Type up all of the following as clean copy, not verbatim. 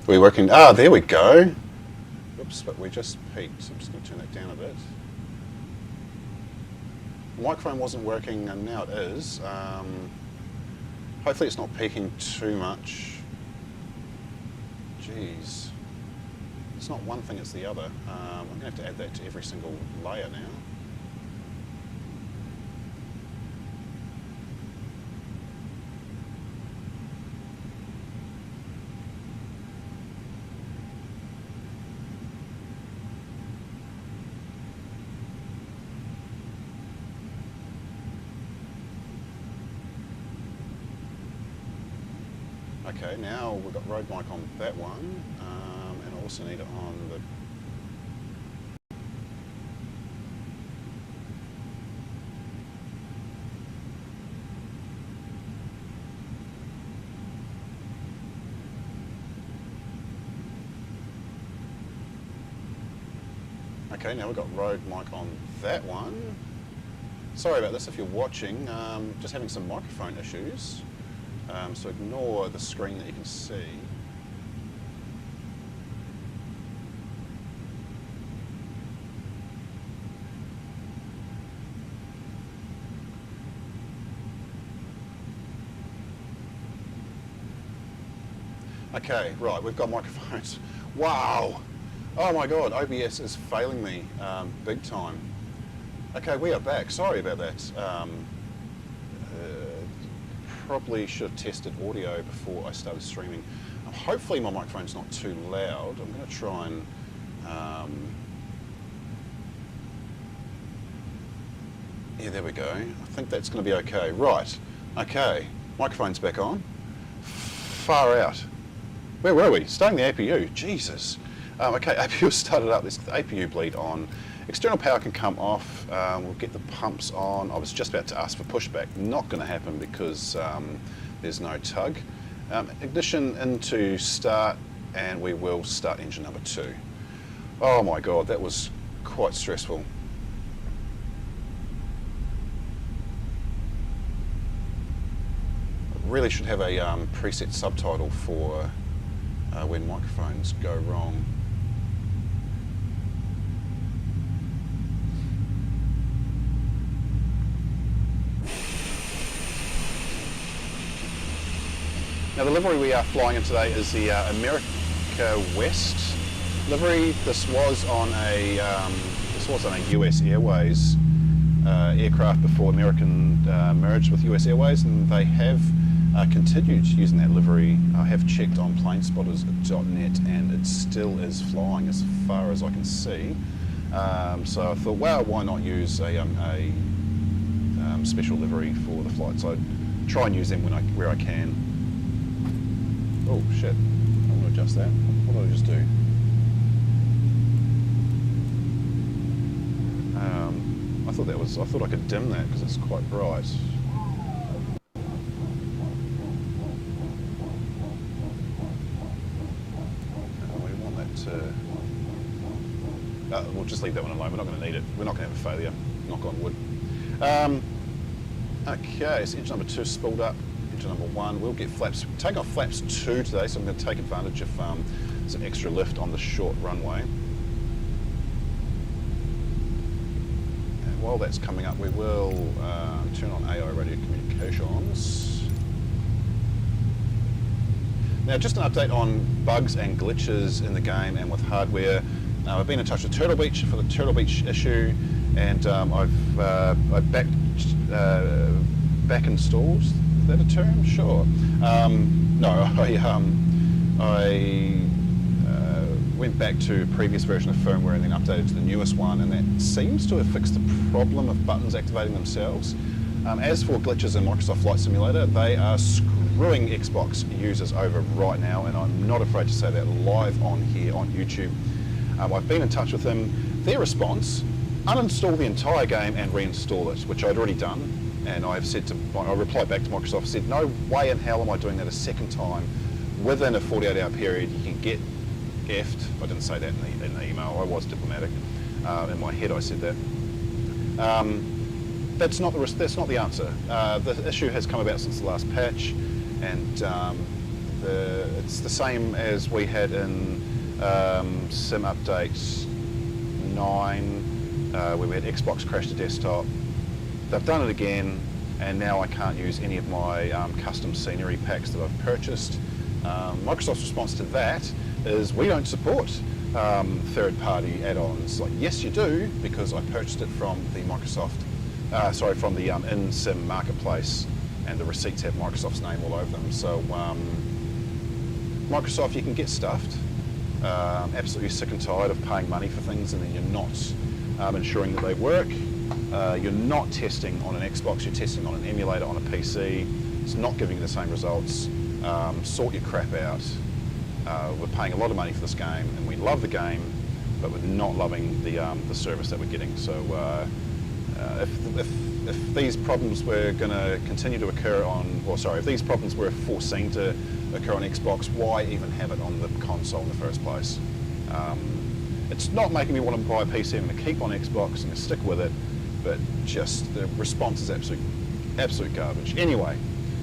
We're working, there we go. Oops, but we just peaked, so I'm just going to turn that down a bit. The microphone wasn't working and now it is. Hopefully it's not peaking too much. Jeez. It's not one thing, it's the other. I'm going to have to add that to every single layer now. Okay, now we've got road mic on that one, and I also need it on the... Okay, now we've got road mic on that one. Sorry about this if you're watching, just having some microphone issues. So ignore the screen that you can see. Okay, right, we've got microphones. Wow! Oh my God, OBS is failing me big time. Okay, we are back. Sorry about that. Probably should have tested audio before I started streaming. Hopefully my microphone's not too loud. I'm going to try and yeah, there we go. I think that's going to be okay. Right. Okay. Microphone's back on. Far out. Where were we? Starting the APU. Jesus. Okay, APU started up. There's the APU bleed on. External power can come off. We'll get the pumps on. I was just about to ask for pushback. Not going to happen because there's no tug. Ignition into start, and we will start engine number 2. Oh my God, that was quite stressful. I really should have a preset subtitle for when microphones go wrong. Now the livery we are flying in today is the America West livery. This was on a US Airways aircraft before American merged with US Airways, and they have continued using that livery. I have checked on planespotters.net and it still is flying as far as I can see. So I thought, well, why not use a special livery for the flight? So I'd try and use them where I can. Oh shit, I want to adjust that. What did I just do? I thought I could dim that because it's quite bright. We want that to... we'll just leave that one alone, we're not going to need it. We're not going to have a failure, knock on wood. Okay, so engine number 2 spooled up. Engine number 1, we'll get flaps, take off flaps 2 today, so I'm going to take advantage of some extra lift on the short runway. And while that's coming up, we will turn on AI radio communications. Now, just an update on bugs and glitches in the game and with hardware. I've been in touch with Turtle Beach for the Turtle Beach issue, and I've back installed. Is that a term? Sure. No, I went back to a previous version of firmware and then updated to the newest one, and that seems to have fixed the problem of buttons activating themselves. As for glitches in Microsoft Flight Simulator, they are screwing Xbox users over right now, and I'm not afraid to say that live on here on YouTube. I've been in touch with them. Their response, uninstall the entire game and reinstall it, which I'd already done. And I've said I replied back to Microsoft, said, no way in hell am I doing that a second time. Within a 48-hour period, you can get effed. I didn't say that in the email, I was diplomatic. In my head I said that. That's not the answer. The issue has come about since the last patch, and It's the same as we had in Sim Update 9, where we had Xbox crash to desktop. They've done it again, and now I can't use any of my custom scenery packs that I've purchased. Microsoft's response to that is, we don't support third-party add-ons. Like, yes, you do, because I purchased it from the from the in-sim marketplace, and the receipts have Microsoft's name all over them. So Microsoft, you can get stuffed. Absolutely sick and tired of paying money for things and then you're not ensuring that they work. You're not testing on an Xbox, you're testing on an emulator on a PC. It's not giving you the same results. Sort your crap out. We're paying a lot of money for this game, and we love the game, but we're not loving the service that we're getting. So if these problems were going to continue to occur if these problems were foreseen to occur on Xbox, why even have it on the console in the first place? It's not making me want to buy a PC. I'm going to keep on Xbox and stick with it, but just the response is absolute garbage. Anyway,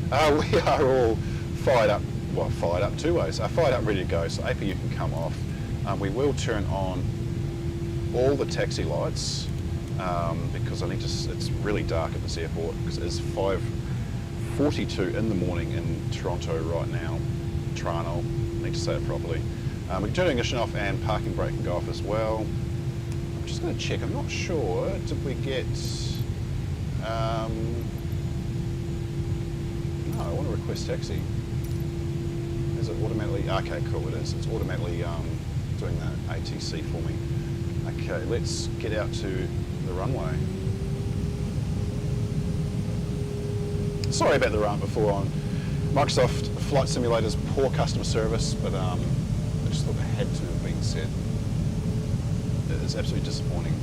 we are all fired up. Well, fired up two ways. Fired up and ready to go, so APU can come off. We will turn on all the taxi lights because it's really dark at this airport, because it is 5:42 in the morning in Toronto right now. Toronto, I need to say it properly. We can turn the ignition off and parking brake can go off as well. I'm just going to check, I'm not sure, did we get... no, I want to request taxi. Is it automatically... Okay, cool, it is. It's automatically doing the ATC for me. Okay, let's get out to the runway. Sorry about the rant before on Microsoft Flight Simulator's poor customer service, but I just thought it had to have been said. It is absolutely disappointing.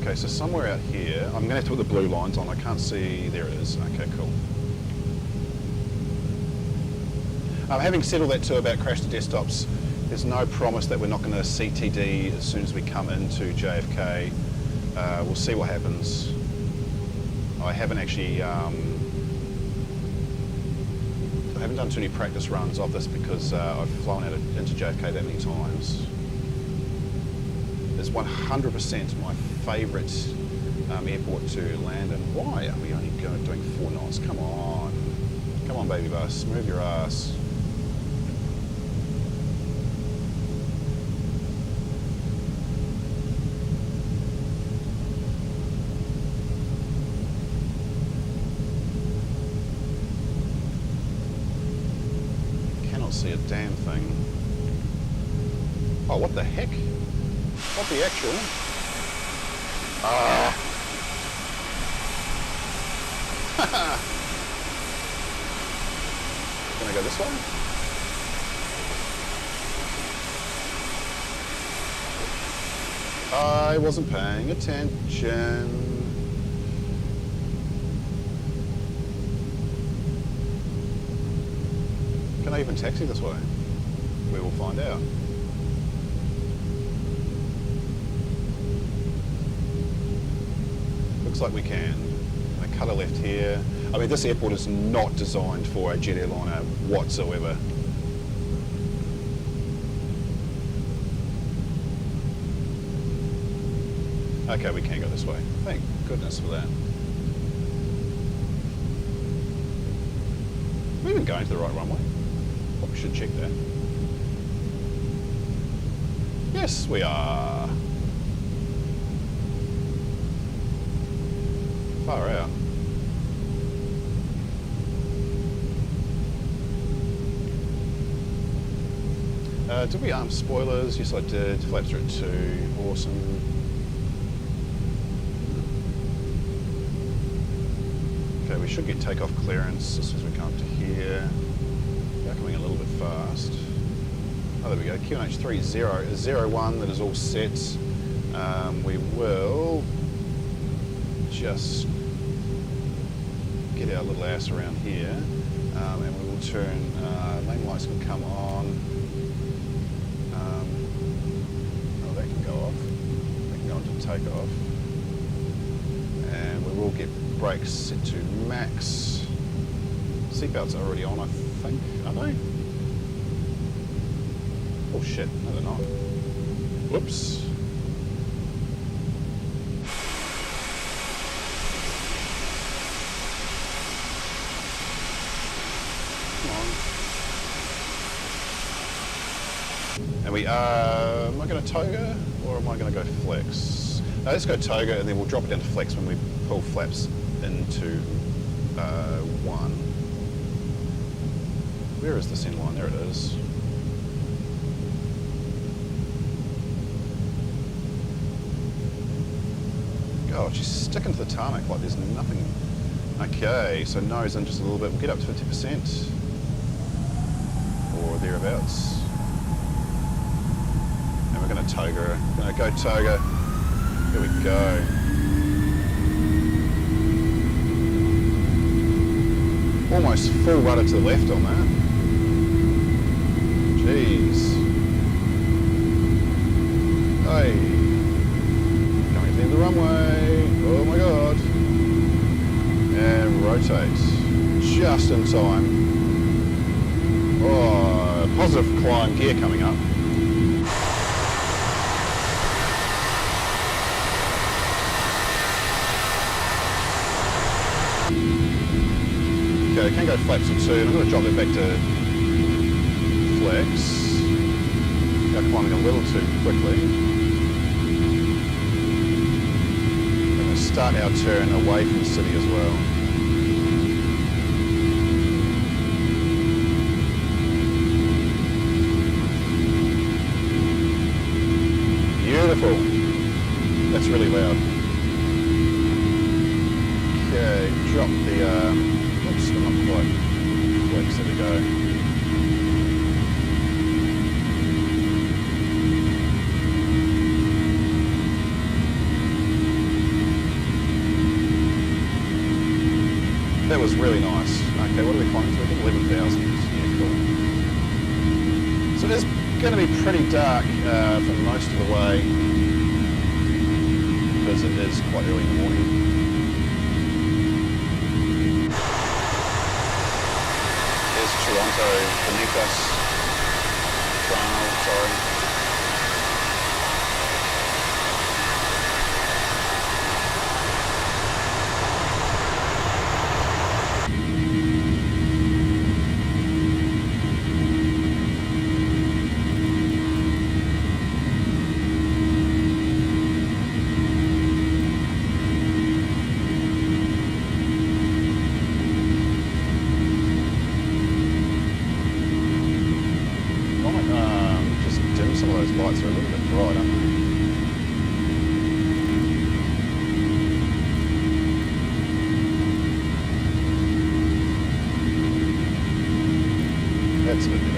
Okay, so somewhere out here, I'm going to have to put the blue lines on. I can't see. There it is. Okay, cool. Having said all that too about crash to desktops, there's no promise that we're not going to CTD as soon as we come into JFK. We'll see what happens. I haven't actually, I haven't done too many practice runs of this because I've flown out into JFK that many times. It's 100% my favourite airport to land in. Why are we only doing 4 knots? Come on. Come on, baby bus. Move your ass. See a damn thing. Oh, what the heck? What the actual? Can I go this way? I wasn't paying attention. Can I even taxi this way? We will find out. Looks like we can. I cut a left here. I mean, this airport is not designed for a jet airliner whatsoever. Okay, we can go this way. Thank goodness for that. Are we even going to the right runway? We should check that. Yes, we are. Far out. Did we arm spoilers? Yes, I did. Flaps are at 2. Awesome. Okay, we should get takeoff clearance as soon as we come up to here. They're coming a little bit fast. Oh, there we go. QNH 3001, that is all set. We will just get our little ass around here, and we will turn, lane lights can come on. Oh, that can go off. That can go into takeoff. And we will get brakes set to max. Seatbelts are already on, I think, are they? Oh shit, no they're not. Whoops. And we are, am I going to toga or am I going to go flex? No, let's go toga and then we'll drop it down to flex when we pull flaps into 1. Where is the center line? There it is. God, she's sticking to the tarmac like there's nothing. Okay, so nose in just a little bit. We'll get up to 50% or thereabouts. We're going to toga. We're going to go toga. Here we go. Almost full rudder to the left on that. Jeez. Hey. Coming to the end of the runway. Oh my god. And rotate. Just in time. Oh, positive climb gear coming up. Okay, can go flaps at 2. I'm going to drop it back to flex. They're climbing a little too quickly. I'm going to start our turn away from the city as well. Beautiful. That's really loud. Okay, drop the oops, not quite flex, there we go. That was really nice. Okay, what are we climbing to? I think 11,000. Yeah, cool. So it is going to be pretty dark for most of the way because it is quite early in the morning. Toronto beneath us. Toronto, sorry. Lights are a little bit bright, aren't they? That's a bit better.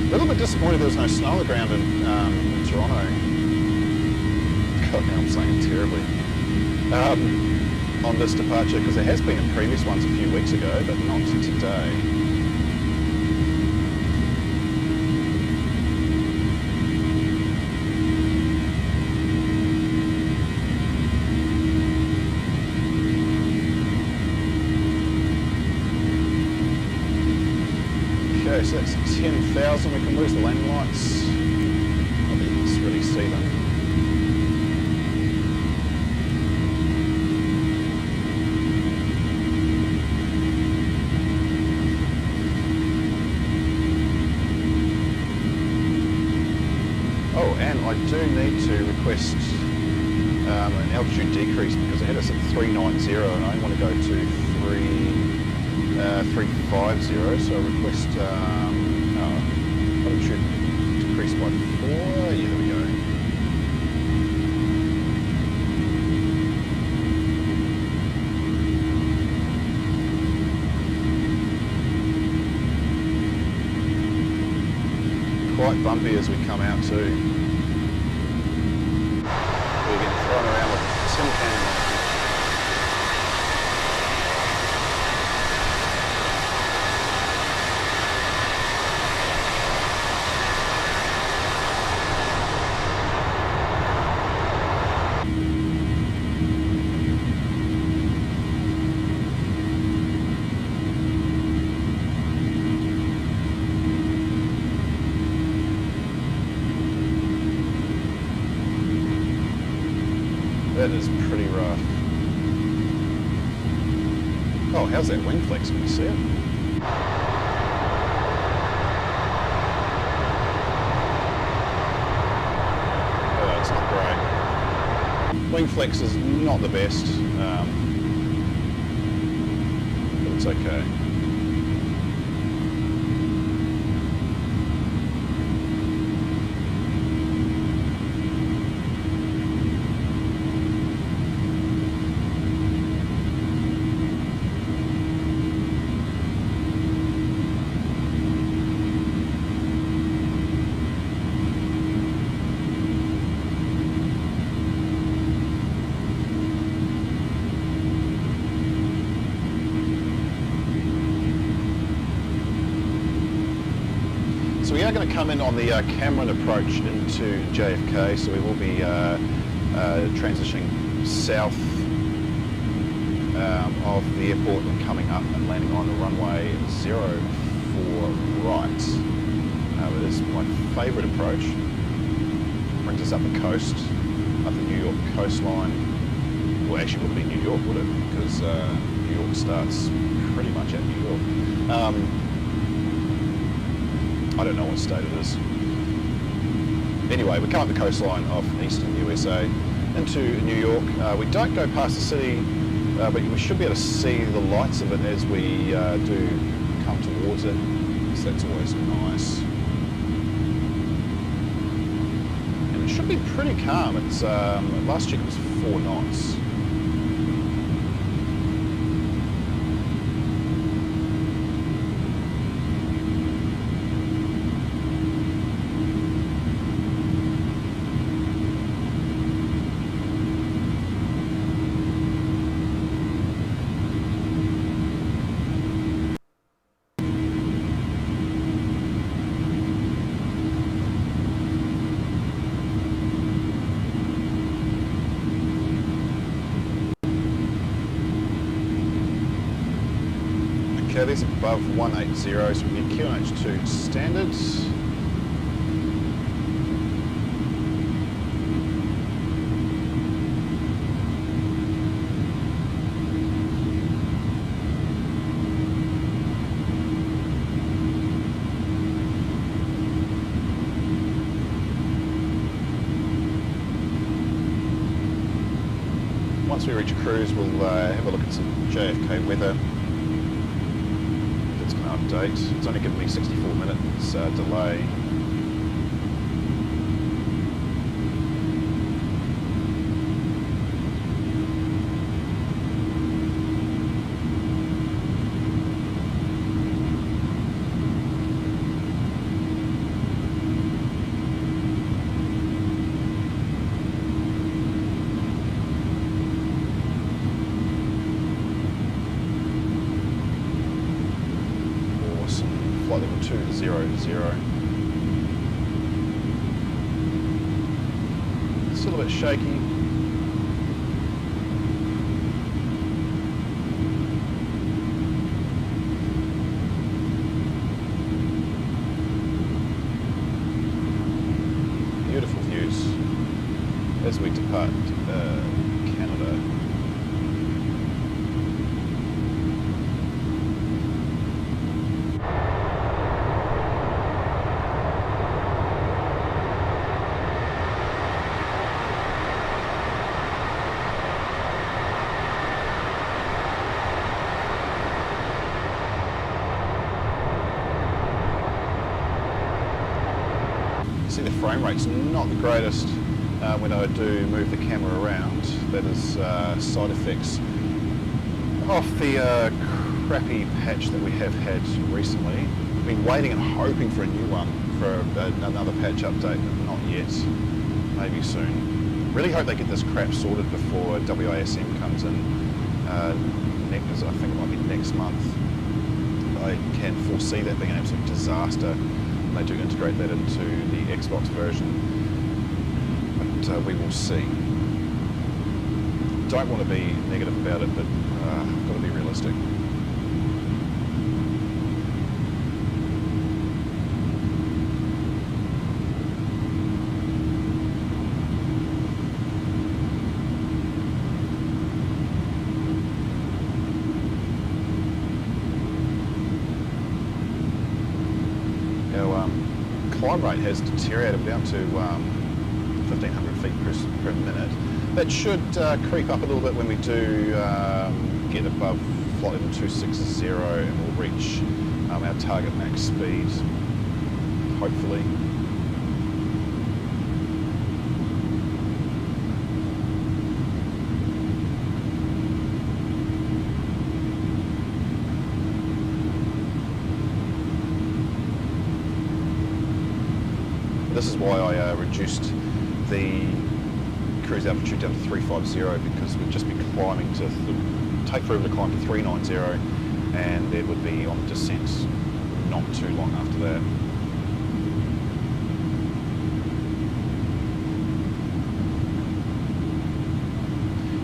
A little bit disappointed there was no snow on the ground in Toronto. God, now I'm saying it terribly. On this departure, because there has been in previous ones a few weeks ago, but not today. Okay, so that's 10,000. We can lose the landing lights. I think it's really see them. Oh, and I do need to request an altitude decrease because I had us at 390 and I want to go to 350, so I request altitude decrease by 4. Yeah, there we go. quite bumpy as we come out too. We're getting thrown around with tin can. That is pretty rough. Oh, how's that wing flex? Can you see it? Oh, it's not great. Wing flex is not the best, but it's okay. So we are going to come in on the Cameron approach into JFK, so we will be transitioning south of the airport and coming up and landing on the runway 04 right. It is my favourite approach. Brings us up the coast, up the New York coastline. Well, actually it wouldn't be New York, would it? Because New York starts pretty much at New York. I don't know what state it is. Anyway, we come up the coastline of eastern USA into New York. We don't go past the city, but we should be able to see the lights of it as we do come towards it, so that's always nice. And it should be pretty calm. It's last check it was 4 knots. Okay, these are above 180, so we'll be QNH2 standard. Once we reach cruise, we'll have a look at some JFK weather. Update. It's only given me 64 minutes delay. Flight level 200. It's a little bit shaky. Beautiful views as we depart Canada. See, the frame rate's not the greatest when I do move the camera around. That is side effects of the crappy patch that we have had recently. been waiting and hoping for a new one, for another patch update, but not yet. Maybe soon. Really hope they get this crap sorted before WASM comes in. I think it might be next month. I can foresee that being an absolute disaster when they do integrate that into the Xbox version, but we will see. Don't want to be negative about it, but I've got to be realistic. Climb rate has deteriorated down to 1,500 feet per minute. That should creep up a little bit when we do get above flight level 260 and we'll reach our target max speed, hopefully. This is why I reduced the cruise altitude down to 350 because we'd just be climbing to, take forever to climb to 390 and it would be on descent not too long after that.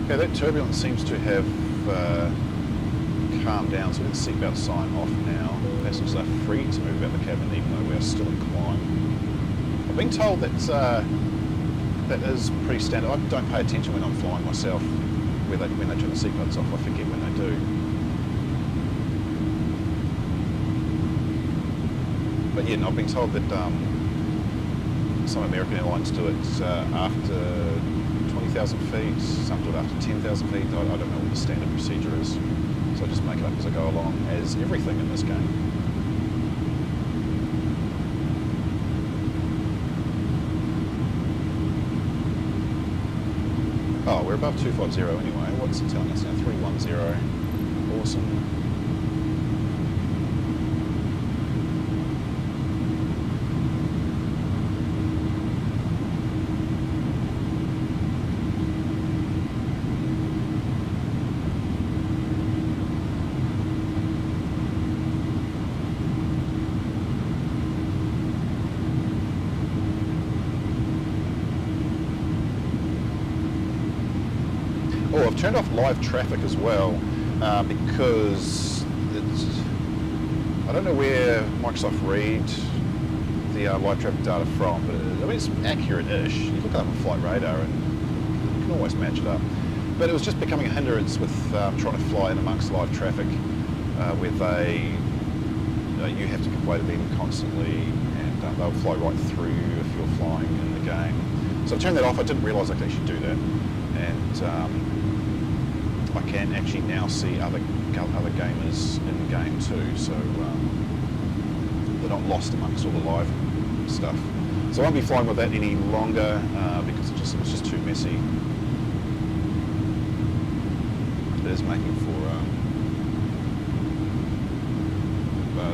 Okay, that turbulence seems to have calmed down, so the seatbelt sign off now. Passengers are free to move about the cabin even though we are still in climb. I've been told that that is pretty standard. I don't pay attention when I'm flying myself, when they turn the seatbelts off. I forget when they do. But yeah, I've been told that some American airlines do it after 20,000 feet, some do it after 10,000 feet. I don't know what the standard procedure is, so I just make it up as I go along, as everything in this game. Oh, we're above 250 anyway. What's it telling us now? 310. Awesome. Oh, I've turned off live traffic as well because I don't know where Microsoft read the live traffic data from, but I mean it's accurate-ish. You look it up on Flight Radar and you can always match it up. But it was just becoming a hindrance with trying to fly in amongst live traffic where you have to give way to them constantly and they'll fly right through you if you're flying in the game. So I turned that off. I didn't realise I could actually do that. And I can actually now see other gamers in the game too, so they're not lost amongst all the live stuff. So I won't be flying with that any longer because it was just too messy. It is making for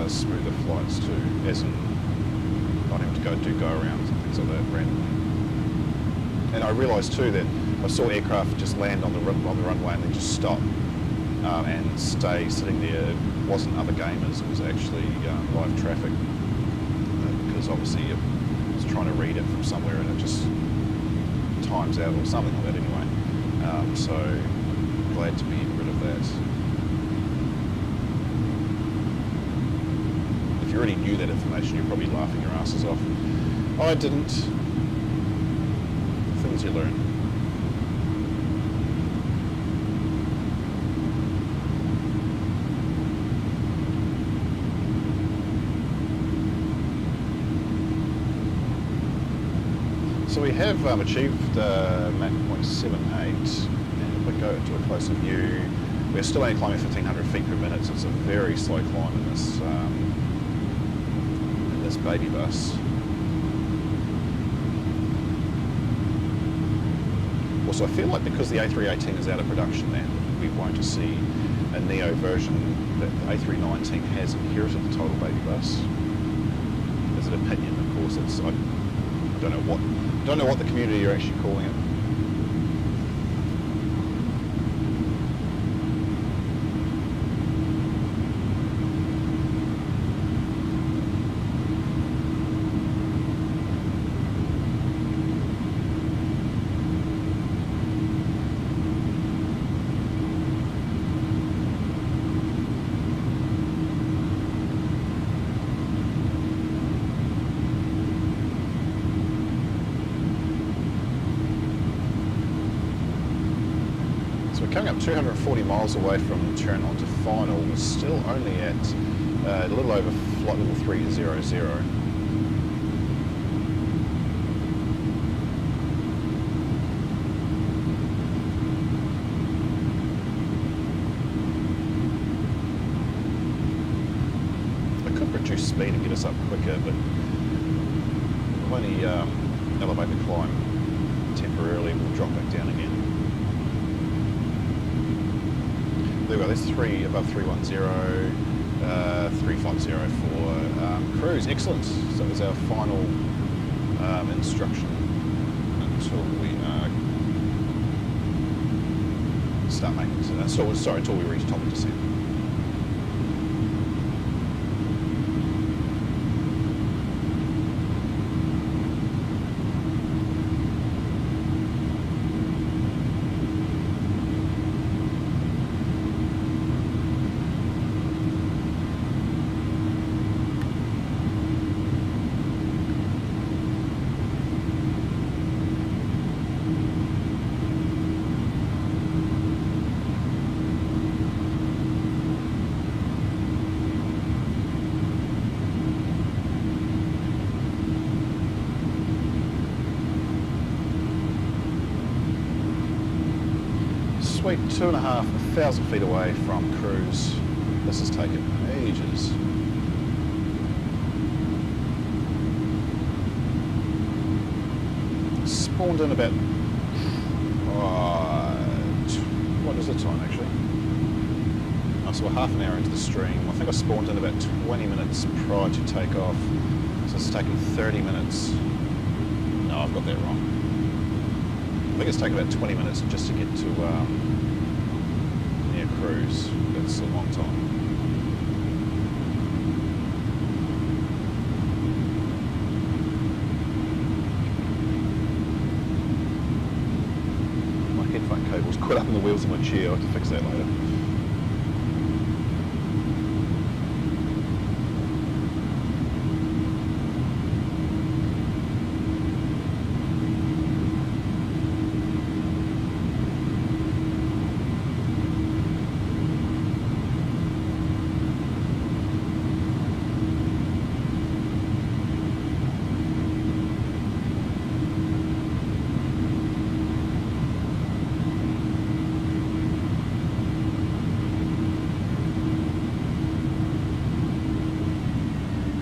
smoother flights too, as in not having to do go-arounds and things like that randomly. And I realised too that I saw aircraft just land on the runway and then just stop and stay sitting there. It wasn't other gamers, it was actually live traffic because obviously it was trying to read it from somewhere and it just times out or something like that anyway. So glad to be rid of that. If you already knew that information, you're probably laughing your asses off. I didn't. Things you learn. So we have achieved Mach 0.78, and if we go into a closer view, we're still only climbing 1,500 feet per minute, so it's a very slow climb in this baby bus. Also, I feel like because the A318 is out of production now, we won't see a Neo version that the A319 has inherited the total baby bus. As an opinion, of course, it's I don't know what the community are actually calling it. So we're coming up 240 miles away from turn on to final. We're still only at a little over flight level 300. I could reduce speed and get us up quicker, but we'll only elevate the climb temporarily. We'll drop back down again. There we go, that's above 310, 350 for cruise. Excellent. So that was our final instruction until we start making, until we reach top of descent. Sweet, 2,500 feet away from cruise. This has taken ages. Spawned in about, what is the time actually? Oh, so we're half an hour into the stream. I think I spawned in about 20 minutes prior to takeoff. So it's taken 30 minutes. No, I've got that wrong. I think it's taken about 20 minutes just to get to near cruise. That's a long time. My headphone cable's caught up in the wheels of my chair. I'll have to fix that later.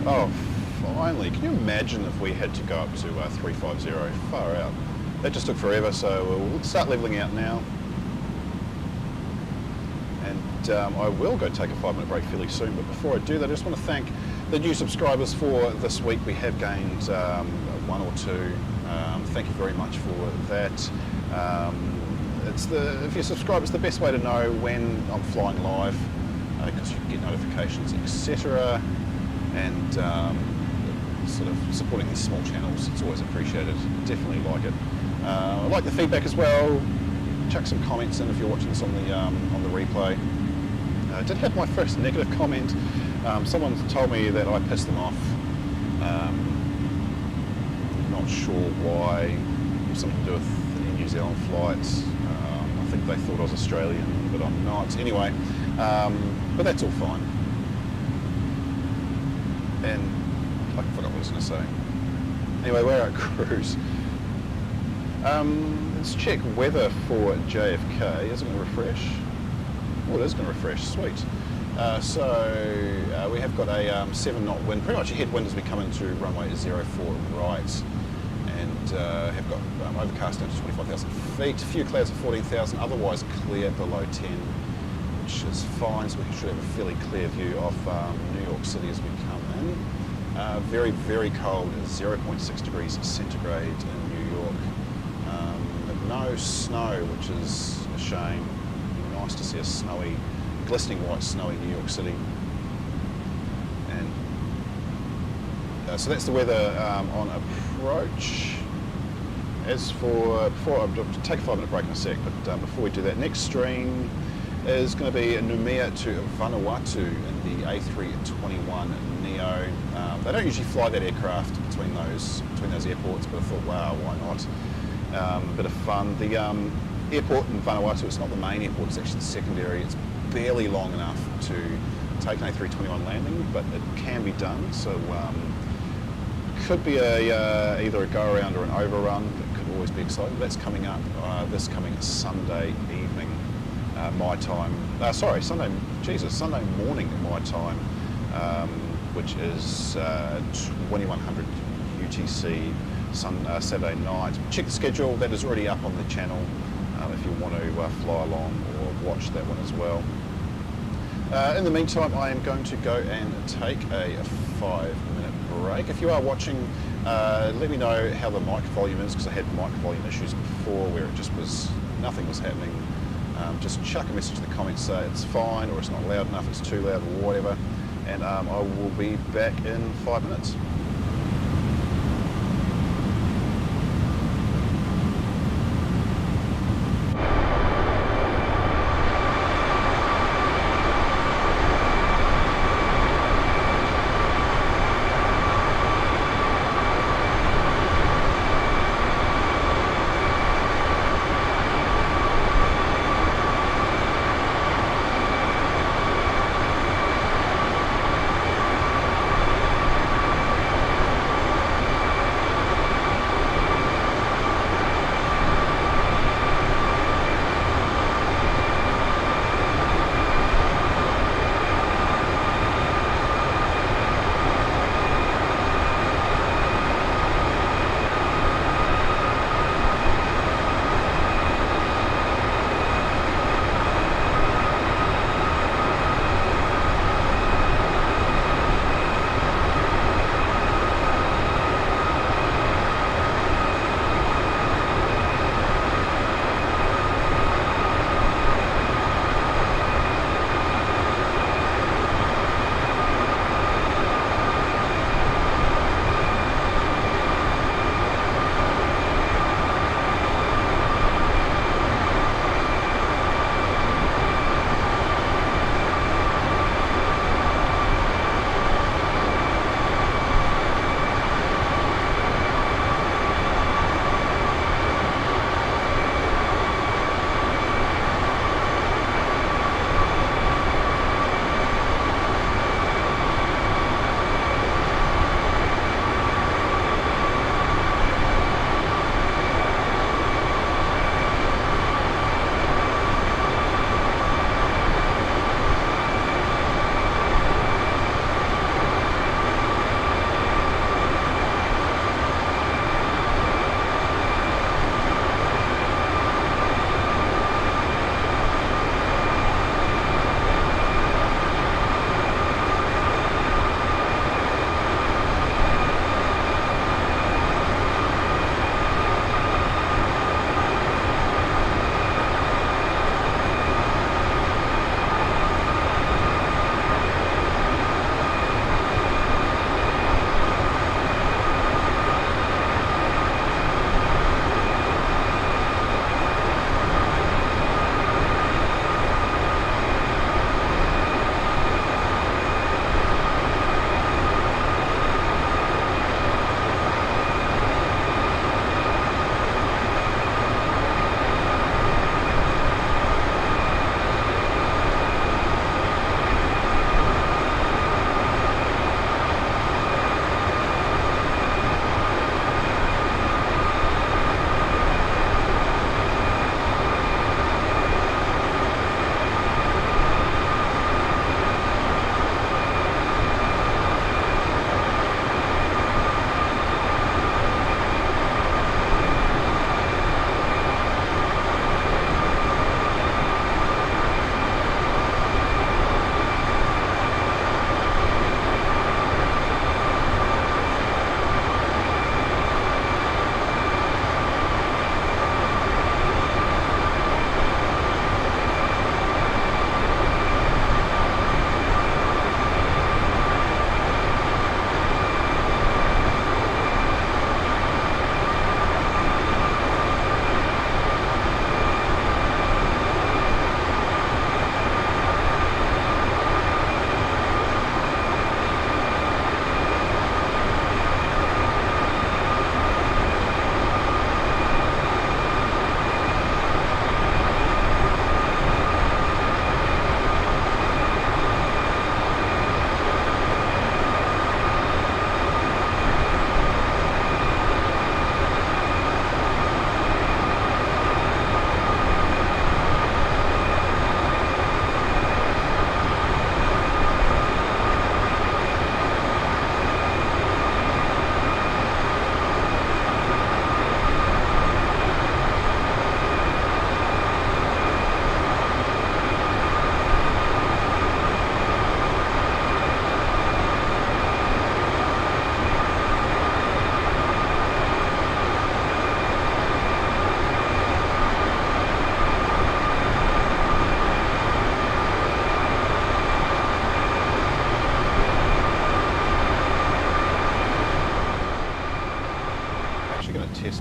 Oh, finally. Can you imagine if we had to go up to 350? Far out. That just took forever, so we'll start levelling out now. And I will go take a 5-minute break fairly soon, but before I do that, I just want to thank the new subscribers for this week. We have gained one or two. Thank you very much for that. If you subscribe, it's the best way to know when I'm flying live, because you can get notifications, etc. And sort of supporting these small channels, it's always appreciated. Definitely like it. I like the feedback as well. Chuck some comments in if you're watching this on the replay. I did have my first negative comment. Someone told me that I pissed them off. Not sure why. Something to do with the New Zealand flights. I think they thought I was Australian, but I'm not. Anyway, but that's all fine. And I forgot what I was going to say. Anyway, we're at cruise. Let's check weather for JFK. Is it going to refresh? Oh, it is going to refresh. Sweet. So we have got a 7-knot wind, pretty much a headwind as we come into runway 04 right, and have got overcast down to 25,000 feet. A few clouds at 14,000. Otherwise clear below 10. which is fine, so we should have a fairly clear view of New York City as we come in. Very, very cold, 0.6 degrees centigrade in New York. No snow, which is a shame. It'd be nice to see a snowy, glistening white snowy New York City. And so that's the weather on approach. As for, I'll take a 5-minute break in a sec, but before we do that, next stream is going to be Noumea to Vanuatu in the A321neo. They don't usually fly that aircraft between those airports, but I thought, wow, why not? A bit of fun. The airport in Vanuatu, it's not the main airport, it's actually the secondary. It's barely long enough to take an A321 landing, but it can be done. So could be either a go around or an overrun. That could always be exciting. That's coming up this coming Sunday evening, my time. Sunday morning my time, which is 2100 UTC. Saturday night. Check the schedule, that is already up on the channel if you want to fly along or watch that one as well. In the meantime, I am going to go and take a 5-minute break. If you are watching, let me know how the mic volume is, because I had mic volume issues before where it just was, nothing was happening. Just chuck a message in the comments, say it's fine or it's not loud enough, it's too loud or whatever, and I will be back in 5 minutes.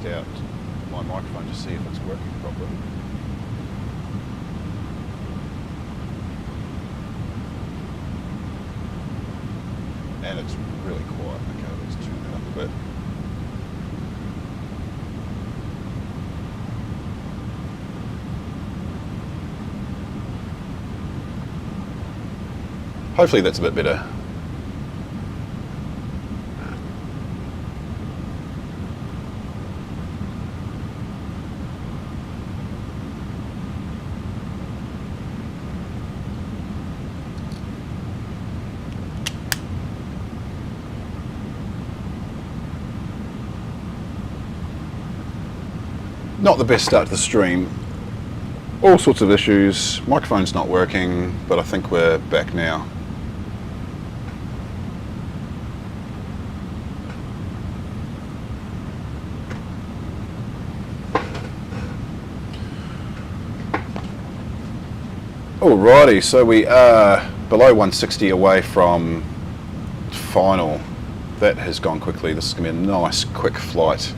test out my microphone to see if it's working properly. And it's really quiet. Okay, let's turn that up a bit. Hopefully that's a bit better. Not the best start to the stream. All sorts of issues. Microphone's not working, but I think we're back now. Alrighty, so we are below 160 away from final. That has gone quickly. This is going to be a nice quick flight.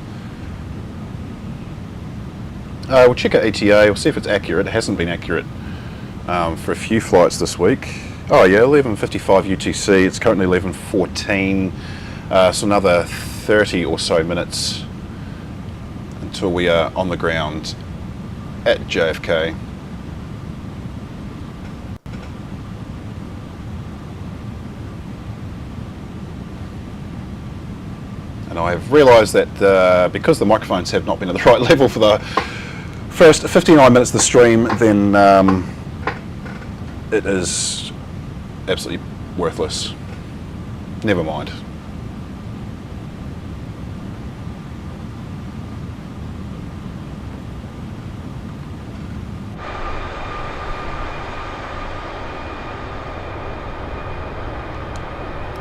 We'll check our ETA, we'll see if it's accurate. It hasn't been accurate for a few flights this week. Oh yeah, 11:55 UTC, it's currently 11:14, so another 30 or so minutes until we are on the ground at JFK. And I have realised that because the microphones have not been at the right level for the first 59 minutes of the stream, then it is absolutely worthless. Never mind.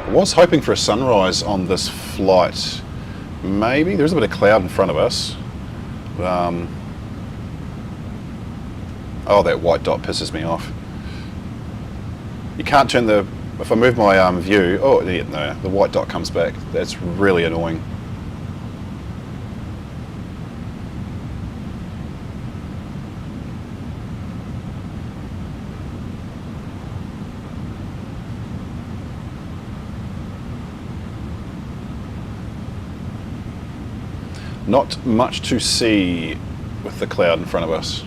I was hoping for a sunrise on this flight. Maybe. There's a bit of cloud in front of us. Oh, that white dot pisses me off. You can't turn the... If I move my view... Oh, yeah, no, the white dot comes back. That's really annoying. Not much to see with the cloud in front of us.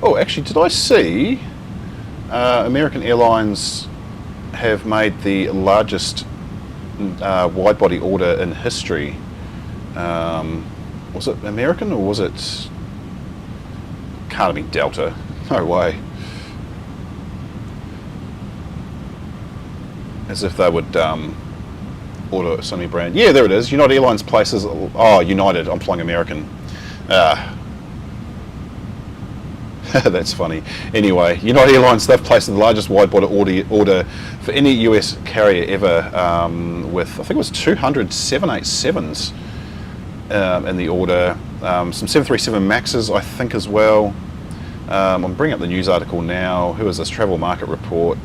Oh, actually, did I see American Airlines have made the largest wide-body order in history? Was it American or was it... Can't have been Delta. No way. As if they would order so many brand. Yeah, there it is. United Airlines places. Oh, United. I'm flying American. That's funny. Anyway, United Airlines, they've placed the largest wide-body order for any US carrier ever, with I think it was 200 787s in the order. Some 737 Maxes, I think, as well. I'm bringing up the news article now. Who is this? Travel Market Report.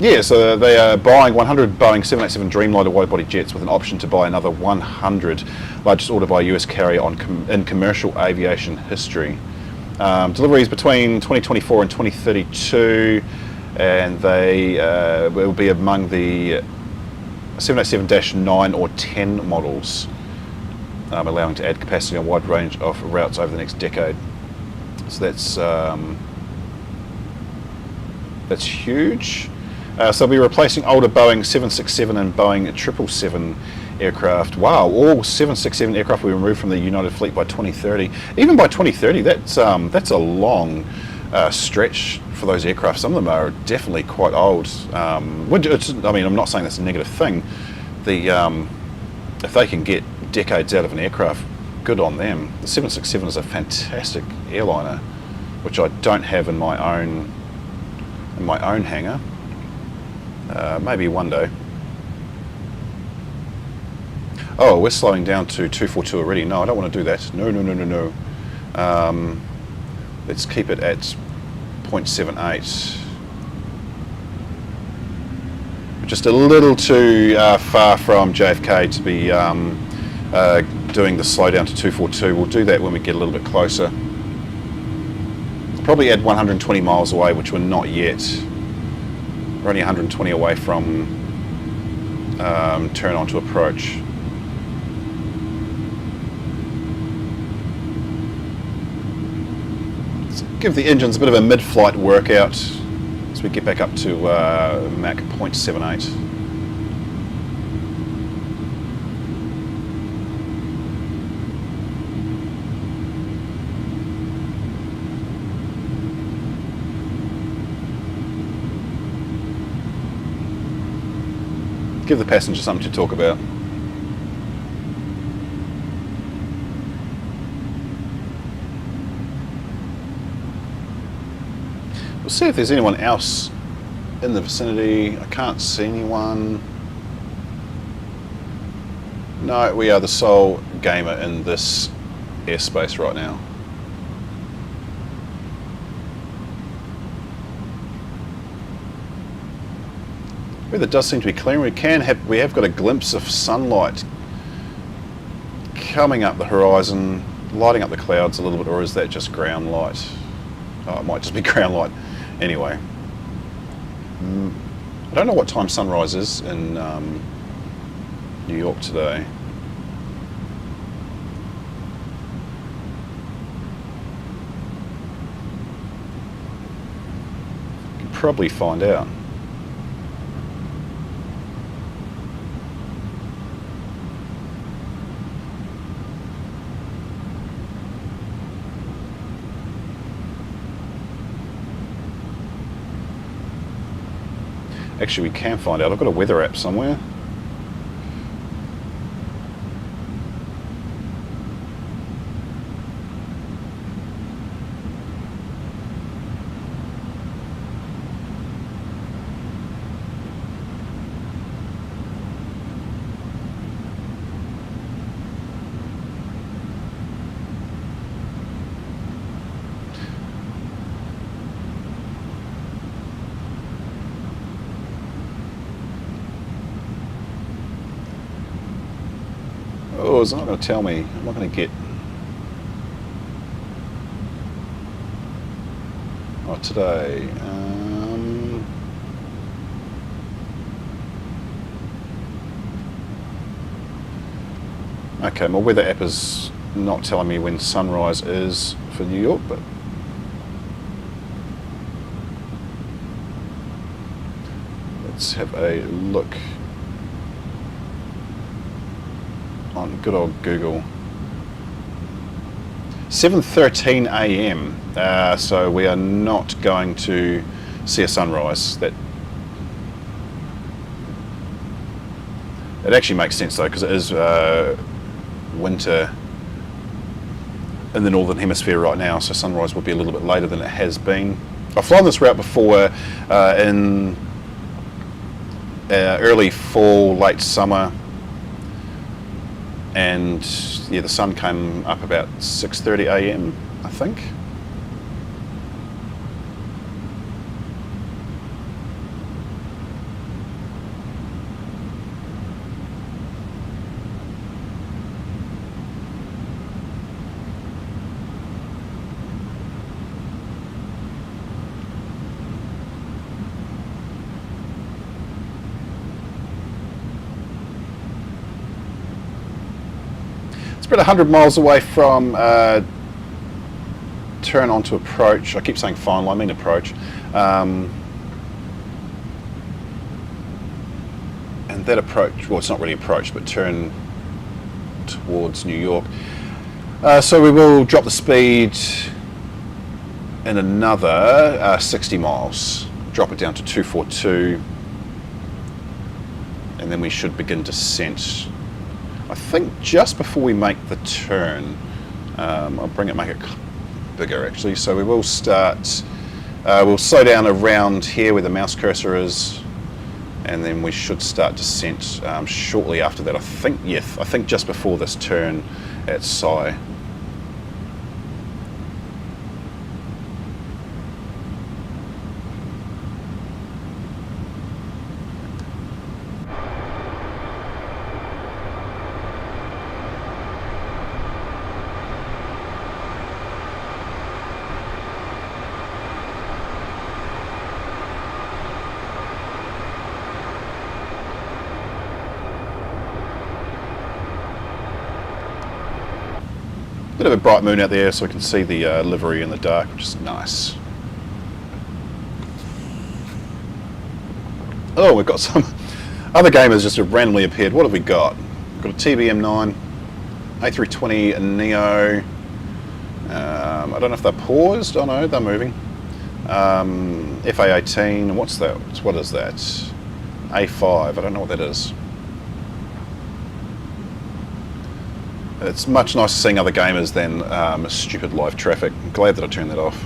Yeah, so they are buying 100 Boeing 787 Dreamliner wide-body jets with an option to buy another 100, largest order by a US carrier in commercial aviation history. Deliveries between 2024 and 2032, and they will be among the 787-9 or 10 models, allowing to add capacity on a wide range of routes over the next decade. So that's huge. So we'll be replacing older Boeing 767 and Boeing 777 aircraft. Wow, all 767 aircraft will be removed from the United fleet by 2030. Even by 2030, that's a long stretch for those aircraft. Some of them are definitely quite old. I mean, I'm not saying that's a negative thing. If they can get decades out of an aircraft, good on them. The 767 is a fantastic airliner, which I don't have in my own hangar. Maybe one day. Oh, we're slowing down to 242 already. No, I don't want to do that. No. Let's keep it at 0.78. Just a little too far from JFK to be doing the slowdown to 242. We'll do that when we get a little bit closer. Probably at 120 miles away, which we're not yet. We're only 120 away from turn on to approach. Let's give the engines a bit of a mid-flight workout as we get back up to Mach 0.78. Give the passenger something to talk about. We'll see if there's anyone else in the vicinity. I can't see anyone. No, we are the sole gamer in this airspace right now. Weather does seem to be clearing. We have got a glimpse of sunlight coming up the horizon, lighting up the clouds a little bit, or is that just ground light? Oh, it might just be ground light. Anyway, I don't know what time sunrise is in New York today. You can probably find out. Actually, we can find out. I've got a weather app somewhere. Oh, it's not going to tell me. I'm not going to get... Oh, today. Okay, my weather app is not telling me when sunrise is for New York, but let's have a look on good old Google. 7:13 a.m. So we are not going to see a sunrise. That it actually makes sense though, because it is winter in the northern hemisphere right now, so sunrise will be a little bit later than it has been. I've flown this route before in early fall, late summer. And yeah, the sun came up about 6:30 a.m. I think. It's about 100 miles away from turn on to approach. I keep saying final, I mean approach. And that approach, well, it's not really approach, but turn towards New York. So we will drop the speed in another 60 miles, drop it down to 242, and then we should begin descent. I think just before we make the turn. I'll make it bigger actually. So we will start, we'll slow down around here where the mouse cursor is, and then we should start descent shortly after that. I think just before this turn at Psi. Bit of a bright moon out there, so we can see the livery in the dark, which is nice. Oh, we've got some other gamers just have randomly appeared. What have we got? We've got a TBM9, A320 Neo. I don't know if they're paused. Oh no, they're moving. FA18. What's that? What is that? A5. I don't know what that is. It's much nicer seeing other gamers than stupid live traffic. I'm glad that I turned that off.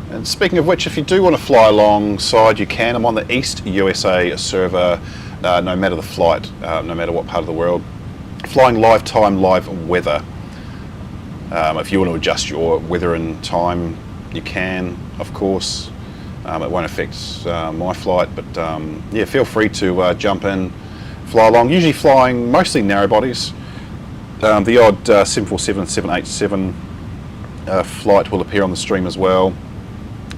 And speaking of which, if you do want to fly alongside, you can. I'm on the East USA Server, no matter the flight, no matter what part of the world. Flying live time, live weather. If you want to adjust your weather and time, you can, of course. It won't affect my flight, but yeah, feel free to jump in, fly along. Usually flying mostly narrow bodies. The odd 747, 787 flight will appear on the stream as well.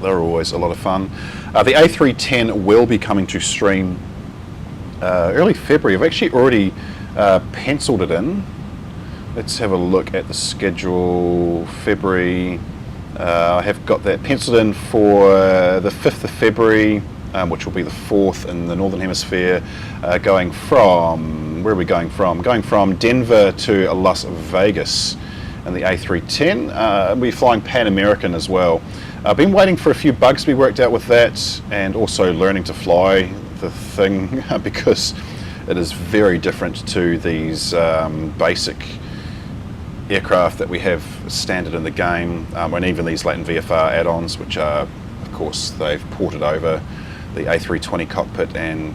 They're always a lot of fun. The A310 will be coming to stream early February. I've actually already penciled it in. Let's have a look at the schedule. February, I have got that penciled in for the 5th of February, which will be the 4th in the Northern Hemisphere, going from, where are we going from? Going from Denver to Las Vegas in the A310. We'll be flying Pan American as well. I've been waiting for a few bugs to be worked out with that, and also learning to fly the thing because it is very different to these basic aircraft that we have standard in the game, and even these LatinVFR add-ons, which are, of course, they've ported over the A320 cockpit and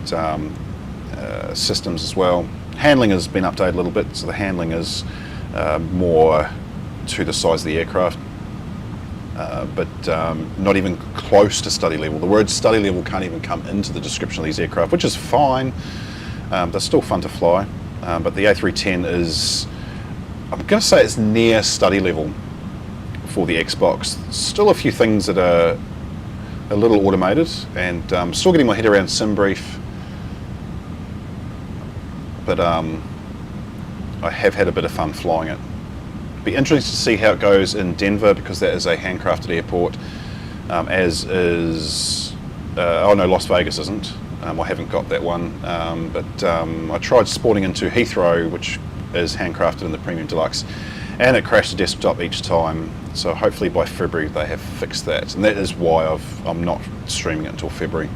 systems as well. Handling has been updated a little bit, so the handling is more to the size of the aircraft. But not even close to study level. The word study level can't even come into the description of these aircraft, which is fine. They're still fun to fly. But the A310 is, I'm going to say it's near study level for the Xbox. Still a few things that are a little automated, and still getting my head around SimBrief. But I have had a bit of fun flying it. Be interesting to see how it goes in Denver, because that is a handcrafted airport, as is oh no, Las Vegas isn't. I haven't got that one, but I tried sporting into Heathrow, which is handcrafted in the Premium Deluxe, and it crashed the desktop each time. So hopefully by February they have fixed that, and that is why I'm not streaming it until February.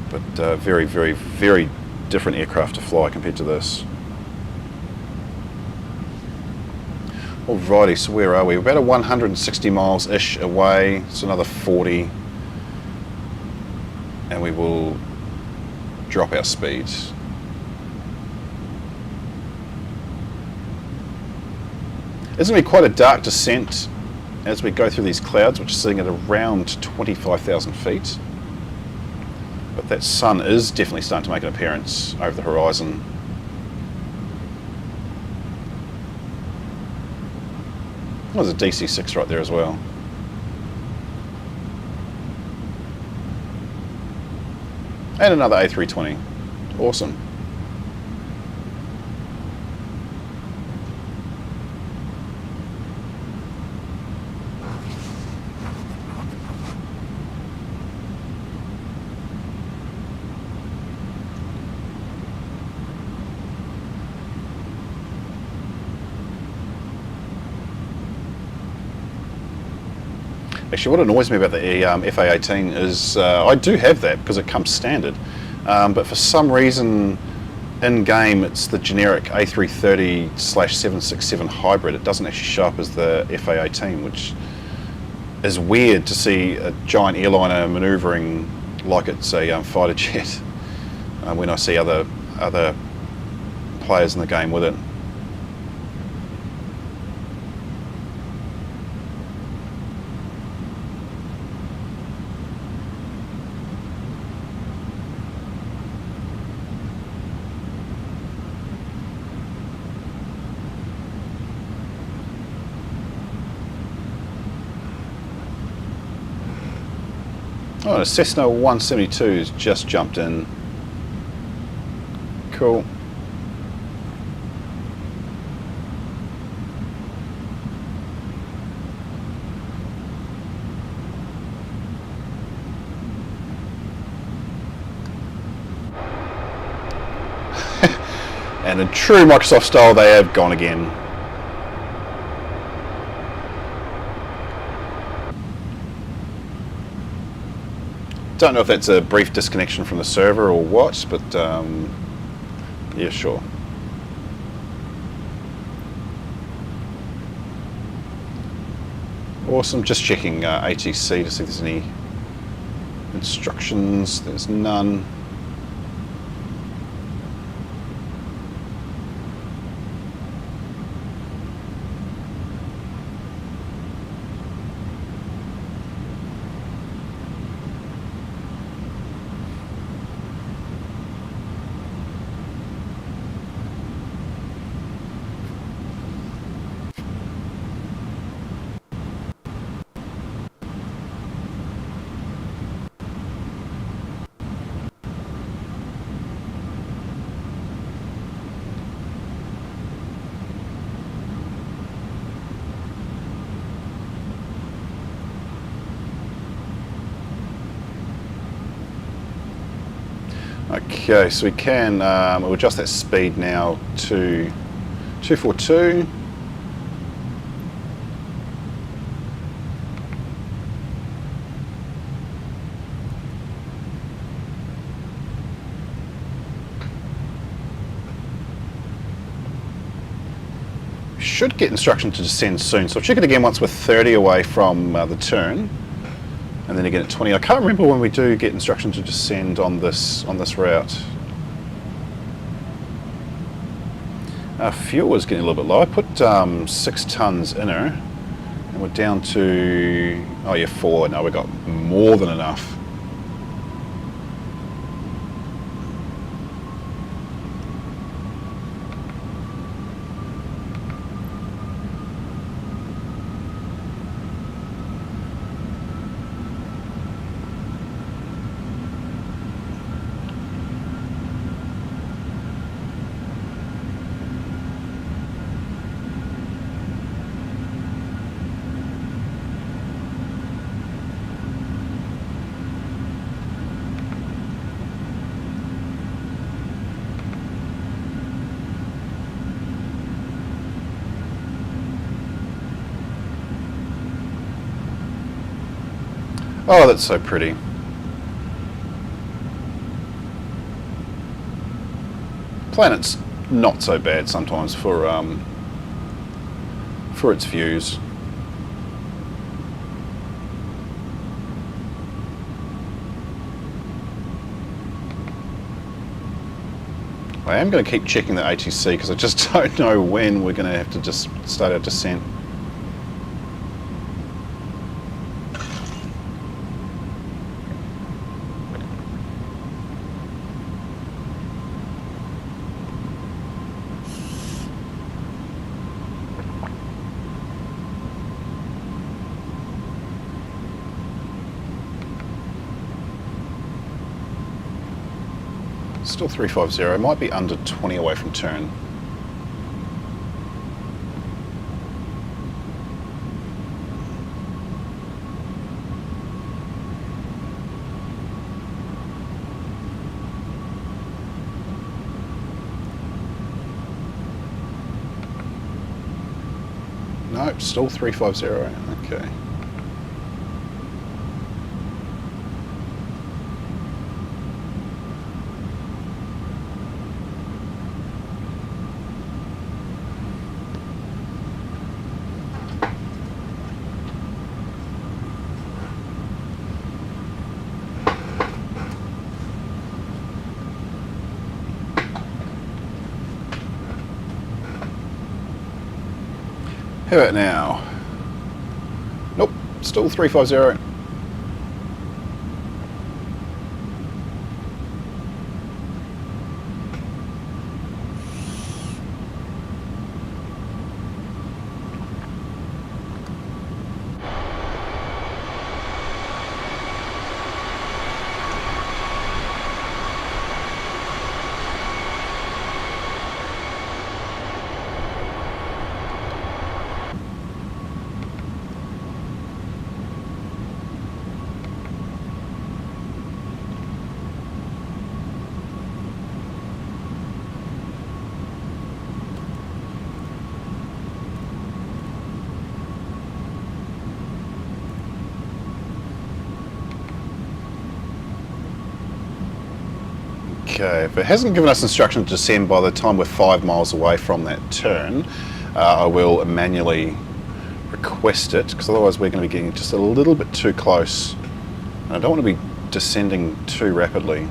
But very, very, very different aircraft to fly compared to this. Alrighty, so where are we? We're about 160 miles-ish away. It's another 40. And we will drop our speed. It's going to be quite a dark descent as we go through these clouds, which are sitting at around 25,000 feet. But that sun is definitely starting to make an appearance over the horizon. There's a DC-6 right there as well. And another A320. Awesome. Actually, what annoys me about the FA18 is I do have that because it comes standard, but for some reason in game it's the generic A330/767 hybrid. It doesn't actually show up as the FA18, which is weird to see a giant airliner manoeuvring like it's a fighter jet when I see other players in the game with it. Oh, a Cessna 172's just jumped in. Cool. And in true Microsoft style, they have gone again. Don't know if that's a brief disconnection from the server or what, but yeah, sure. Awesome, just checking ATC to see if there's any instructions. There's none. Okay, so we can we'll adjust that speed now to 242. Should get instruction to descend soon, so I'll check it again once we're 30 away from the turn. And then again at 20. I can't remember when we do get instruction to descend on this route. Fuel is getting a little bit low. I put 6 tons inner, and we're down to, oh yeah, 4. No, we've got more than enough. Oh, that's so pretty. Planet's not so bad sometimes for its views. I am going to keep checking the ATC because I just don't know when we're going to have to just start our descent. Still 350, might be under 20 away from turn. Nope, still 350, okay. How about now? Nope, still 350. Okay, if it hasn't given us instruction to descend by the time we're 5 miles away from that turn, I will manually request it, because otherwise we're going to be getting just a little bit too close. And I don't want to be descending too rapidly.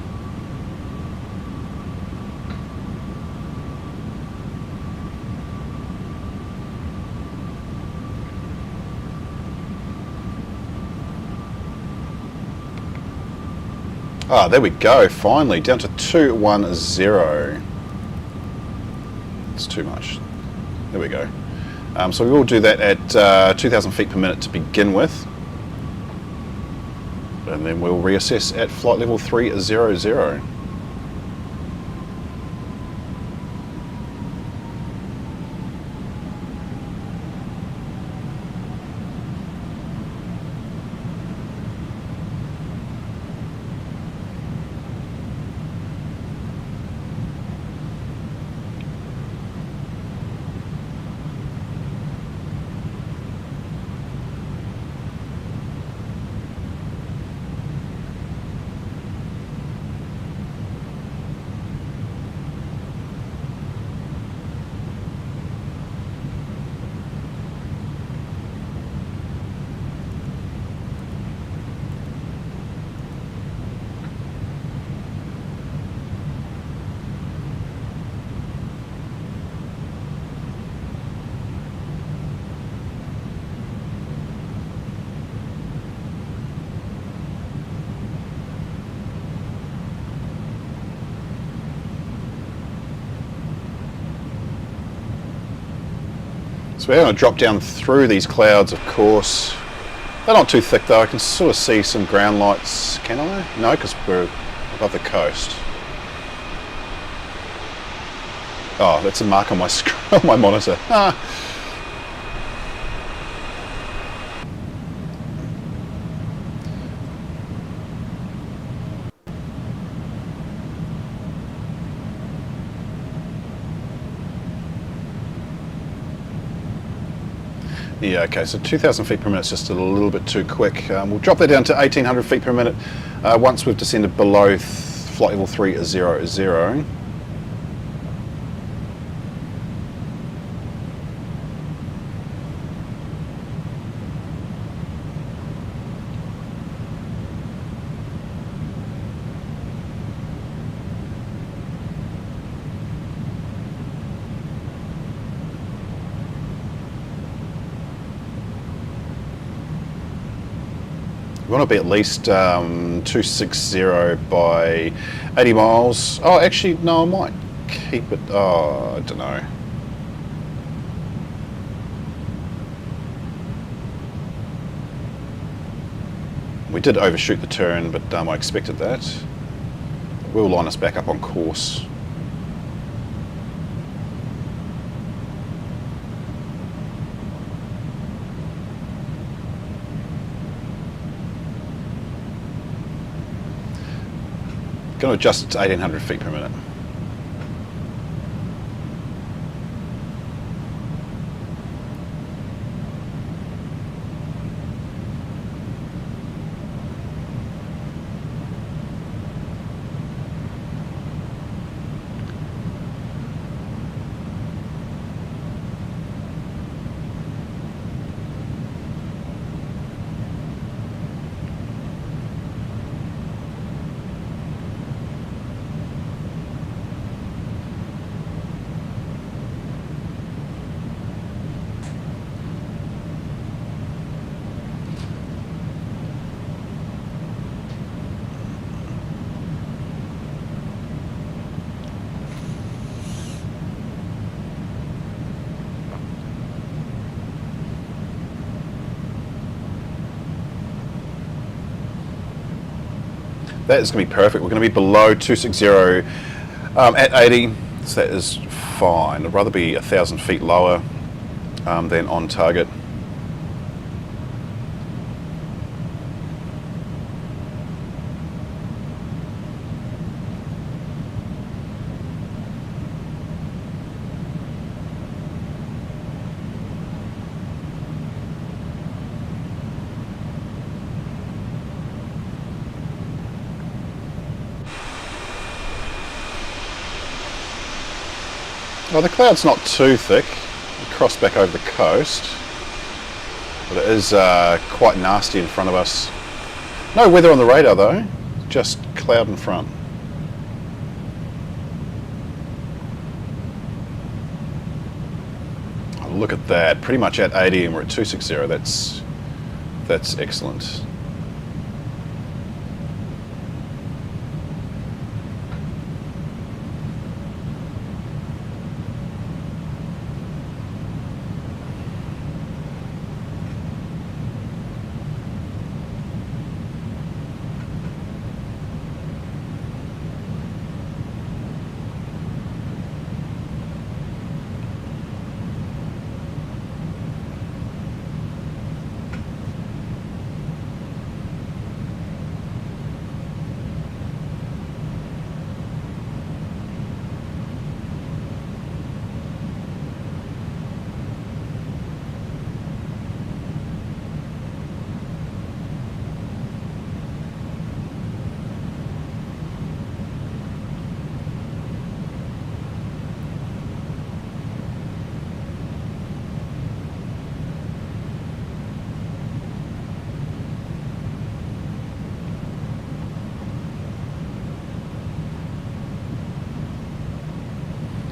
Ah, there we go, finally, down to 210. It's too much. There we go. So we will do that at 2,000 feet per minute to begin with. And then we'll reassess at flight level 300. So we're going to drop down through these clouds, of course. They're not too thick though, I can sort of see some ground lights. Can I? No, because we're above the coast. Oh, that's a mark on my screen, on my monitor. Ah. Yeah, okay, so 2,000 feet per minute is just a little bit too quick. We'll drop that down to 1,800 feet per minute once we've descended below flight level 300. We want to be at least 260 by 80 miles. Oh, actually, no, I might keep it. Oh, I don't know. We did overshoot the turn, but I expected that. We'll line us back up on course. Going to adjust it to 1,800 feet per minute. That is going to be perfect. We're going to be below 260 at 80, so that is fine. I'd rather be 1,000 feet lower than on target. Well, the cloud's not too thick. We cross back over the coast, but it is quite nasty in front of us. No weather on the radar though, just cloud in front. Oh, look at that, pretty much at 80 and we're at 260. That's excellent.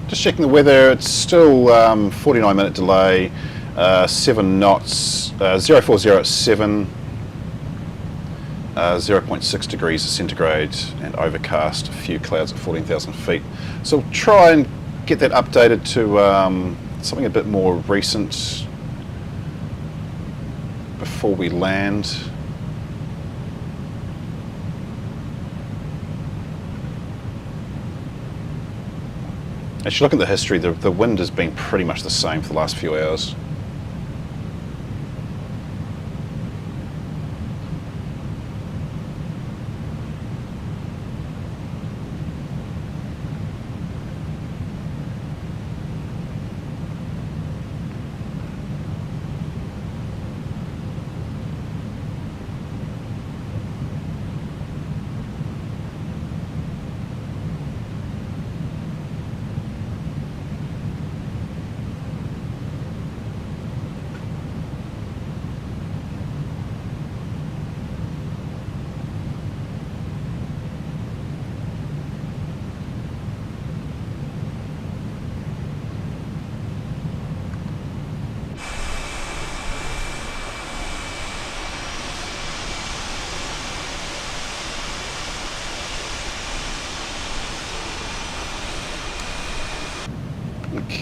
Just checking the weather, it's still 49-minute delay, 7 knots, 040 at 7, 0.6 degrees centigrade and overcast, a few clouds at 14,000 feet. So we'll try and get that updated to something a bit more recent before we land. As you look at the history, the wind has been pretty much the same for the last few hours.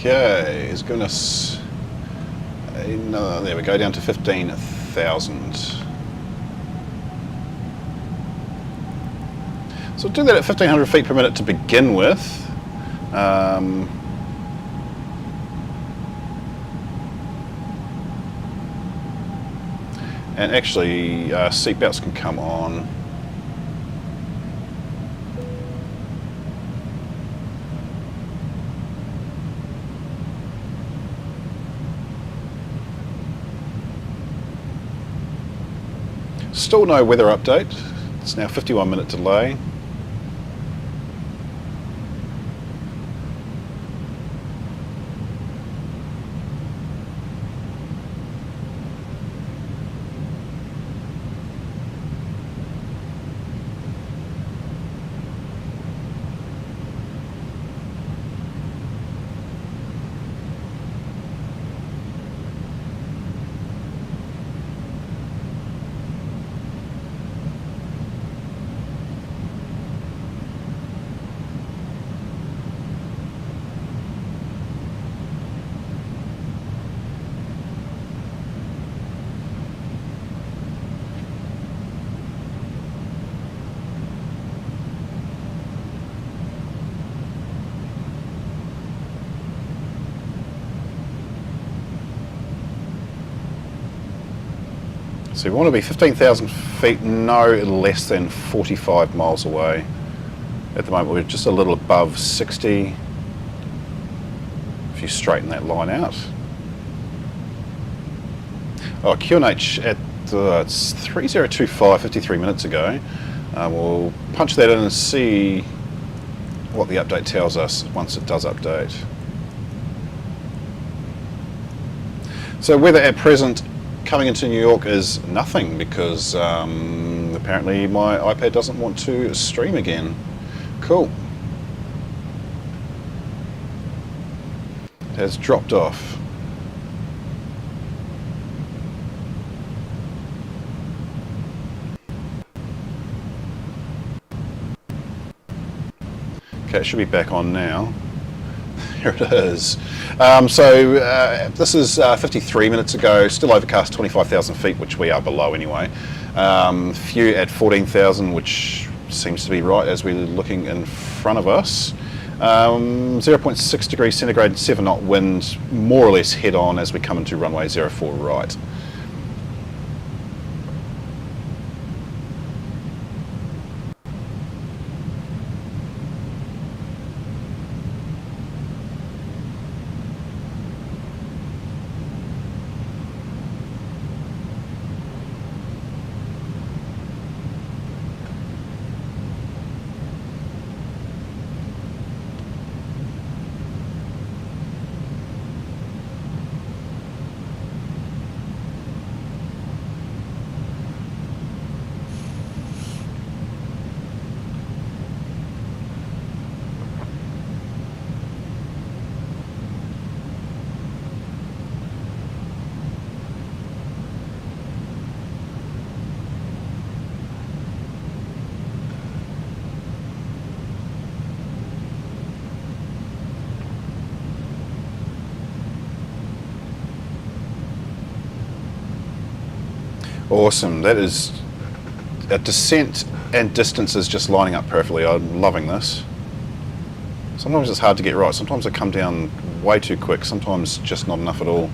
Okay, it's given us another, there we go, down to 15,000. So we'll do that at 1,500 feet per minute to begin with. And actually, seatbelts can come on. Still no weather update. It's now 51-minute delay. So we want to be 15,000 feet, no less than 45 miles away. At the moment we're just a little above 60. If you straighten that line out. Oh, QNH at it's 3025, 53 minutes ago. We'll punch that in and see what the update tells us once it does update. So weather at present coming into New York is nothing because apparently my iPad doesn't want to stream again. Cool. It has dropped off. Okay, it should be back on now. Here it is. This is 53 minutes ago, still overcast 25,000 feet, which we are below anyway. Few at 14,000, which seems to be right as we're looking in front of us. 0.6 degrees centigrade, 7 knot wind, more or less head on as we come into runway 04 right. Awesome, that is a descent and distance is just lining up perfectly. I'm loving this. Sometimes it's hard to get right. Sometimes I come down way too quick, sometimes just not enough at all.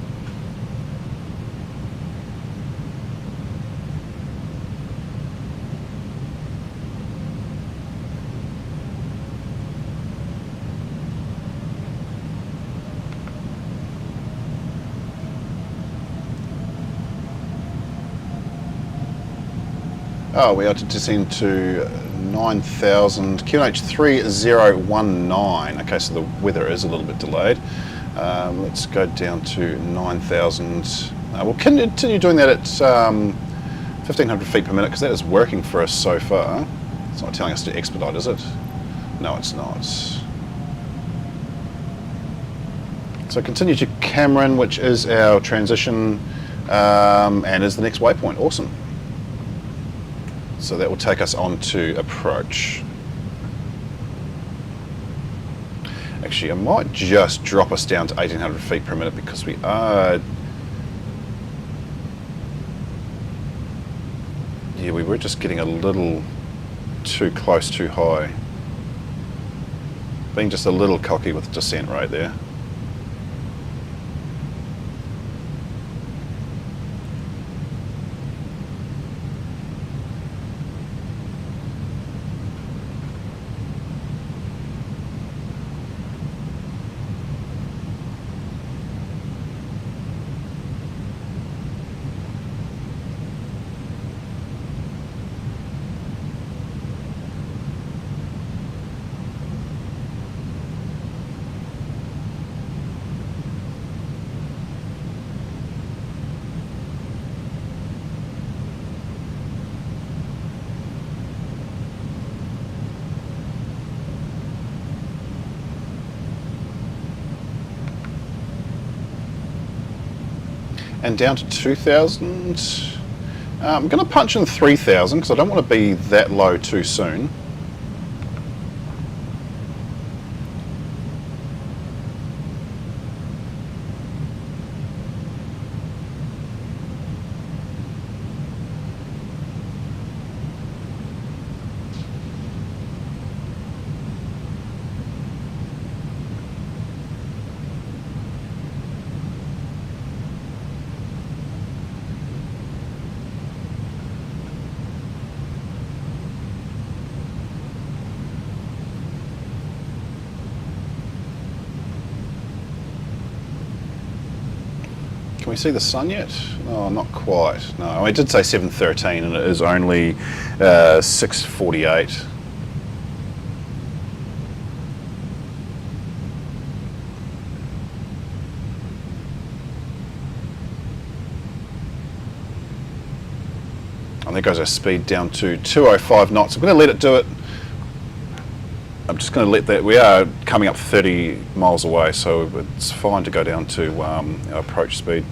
Oh, we are to descend to 9,000, QNH 3019. Okay, so the weather is a little bit delayed. Let's go down to 9,000. We'll continue doing that at 1,500 feet per minute because that is working for us so far. It's not telling us to expedite, is it? No, it's not. So continue to Cameron, which is our transition and is the next waypoint. Awesome. So that will take us on to approach. Actually, I might just drop us down to 1,800 feet per minute because we are... Yeah, we were just getting a little too close, too high. Being just a little cocky with descent right there. And down to 2,000. I'm going to punch in 3,000 because I don't want to be that low too soon. Can we see the sun yet? No, not quite. No, I did say 7:13 and it is only 6:48. There goes our speed down to 205 knots. I'm going to let it do it. I'm just going to let that, we are coming up 30 miles away, so it's fine to go down to our approach speed.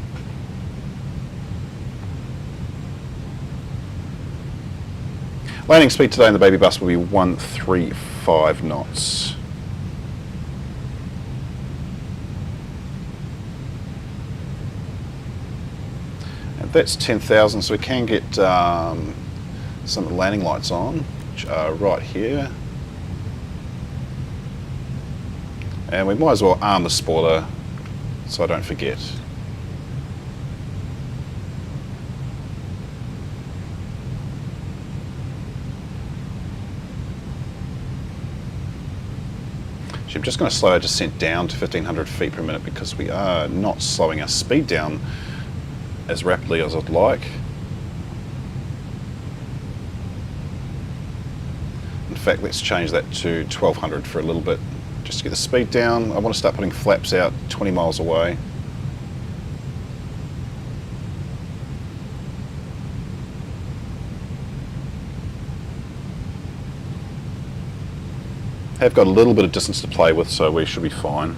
Landing speed today in the baby bus will be 135 knots. And that's 10,000, so we can get some landing lights on, which are right here. And we might as well arm the spoiler so I don't forget. I'm just going to slow our descent down to 1500 feet per minute because we are not slowing our speed down as rapidly as I'd like. In fact, let's change that to 1200 for a little bit. Just to get the speed down, I want to start putting flaps out 20 miles away. Have got a little bit of distance to play with, so we should be fine.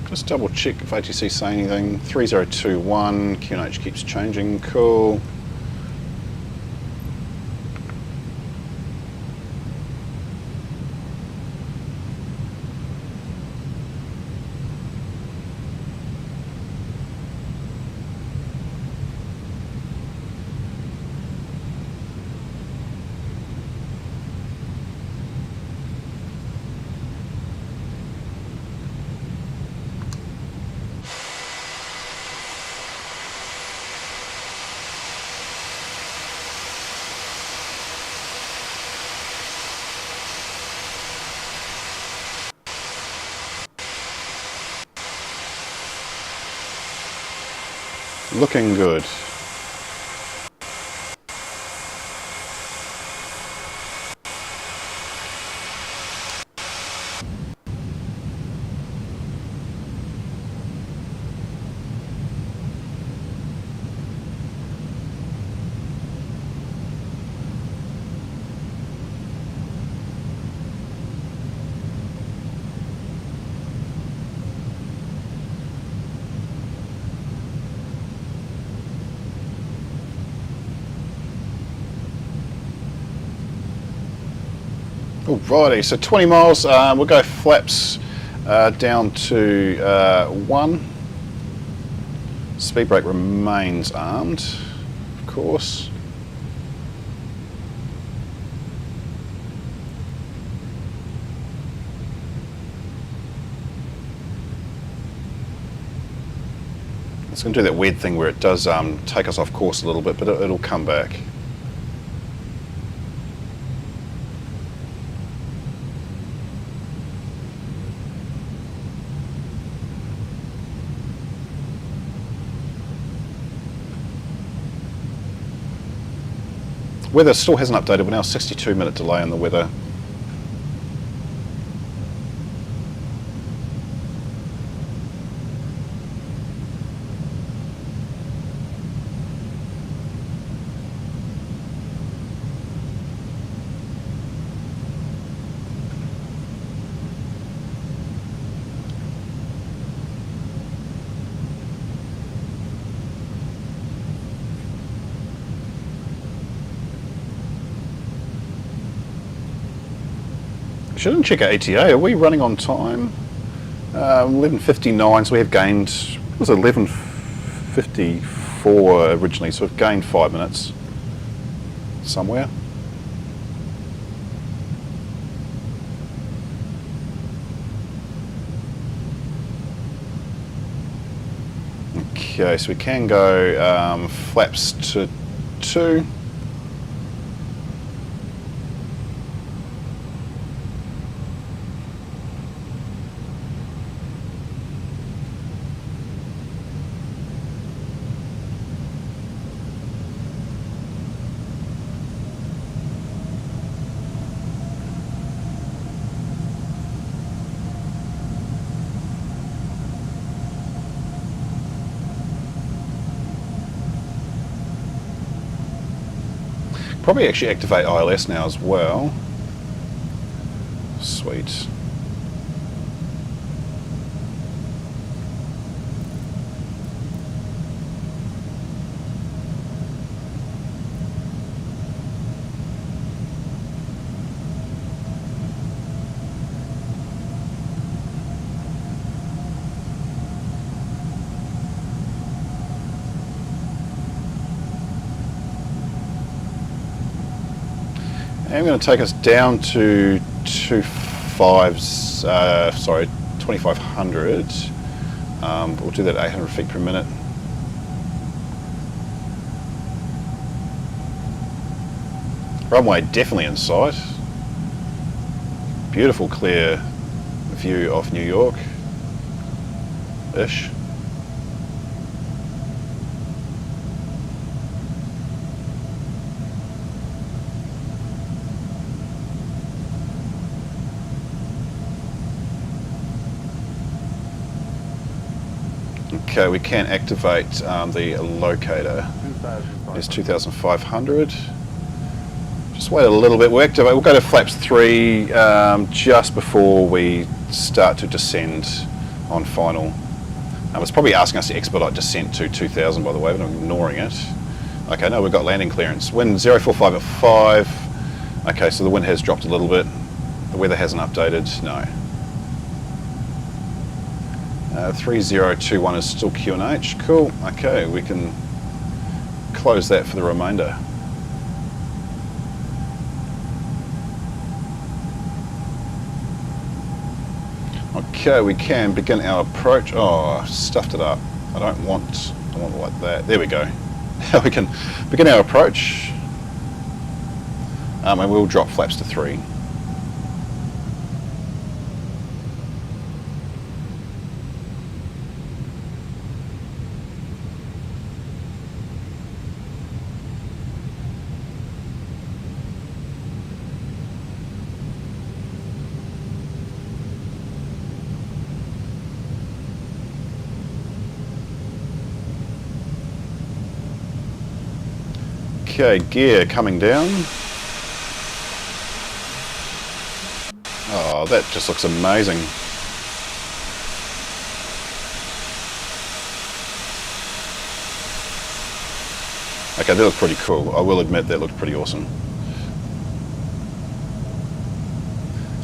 Just double check if ATC say anything. 3021, QNH keeps changing, cool. Looking good. Alrighty, so 20 miles, we'll go flaps down to 1. Speed brake remains armed, of course. It's going to do that weird thing where it does take us off course a little bit, but it'll come back. Weather still hasn't updated, we're now 62-minute delay on the weather. Shouldn't check our ETA. Are we running on time? 11:59, so we have gained, what was it, 11:54 originally, so we've gained 5 minutes somewhere. Okay, so we can go flaps to 2. Probably actually activate ILS now as well. Sweet. I'm going to take us down to 2500. We'll do that at 800 feet per minute. Runway definitely in sight. Beautiful clear view of New York-ish. Okay, we can activate the locator. It's 2,500. Just wait a little bit. We'll go to flaps 3 just before we start to descend on final. It's probably asking us to expedite descent to 2,000, by the way, but I'm ignoring it. Okay, no, we've got landing clearance. Wind 045 at 5. Okay, so the wind has dropped a little bit. The weather hasn't updated. No. 3021 is still QNH. Cool. Okay, we can close that for the remainder. Okay, we can begin our approach. Oh, I stuffed it up. I don't want it like that. There we go. Now we can begin our approach. And we'll drop flaps to 3. Okay, gear coming down. Oh, that just looks amazing. Okay, that looked pretty cool. I will admit that looked pretty awesome.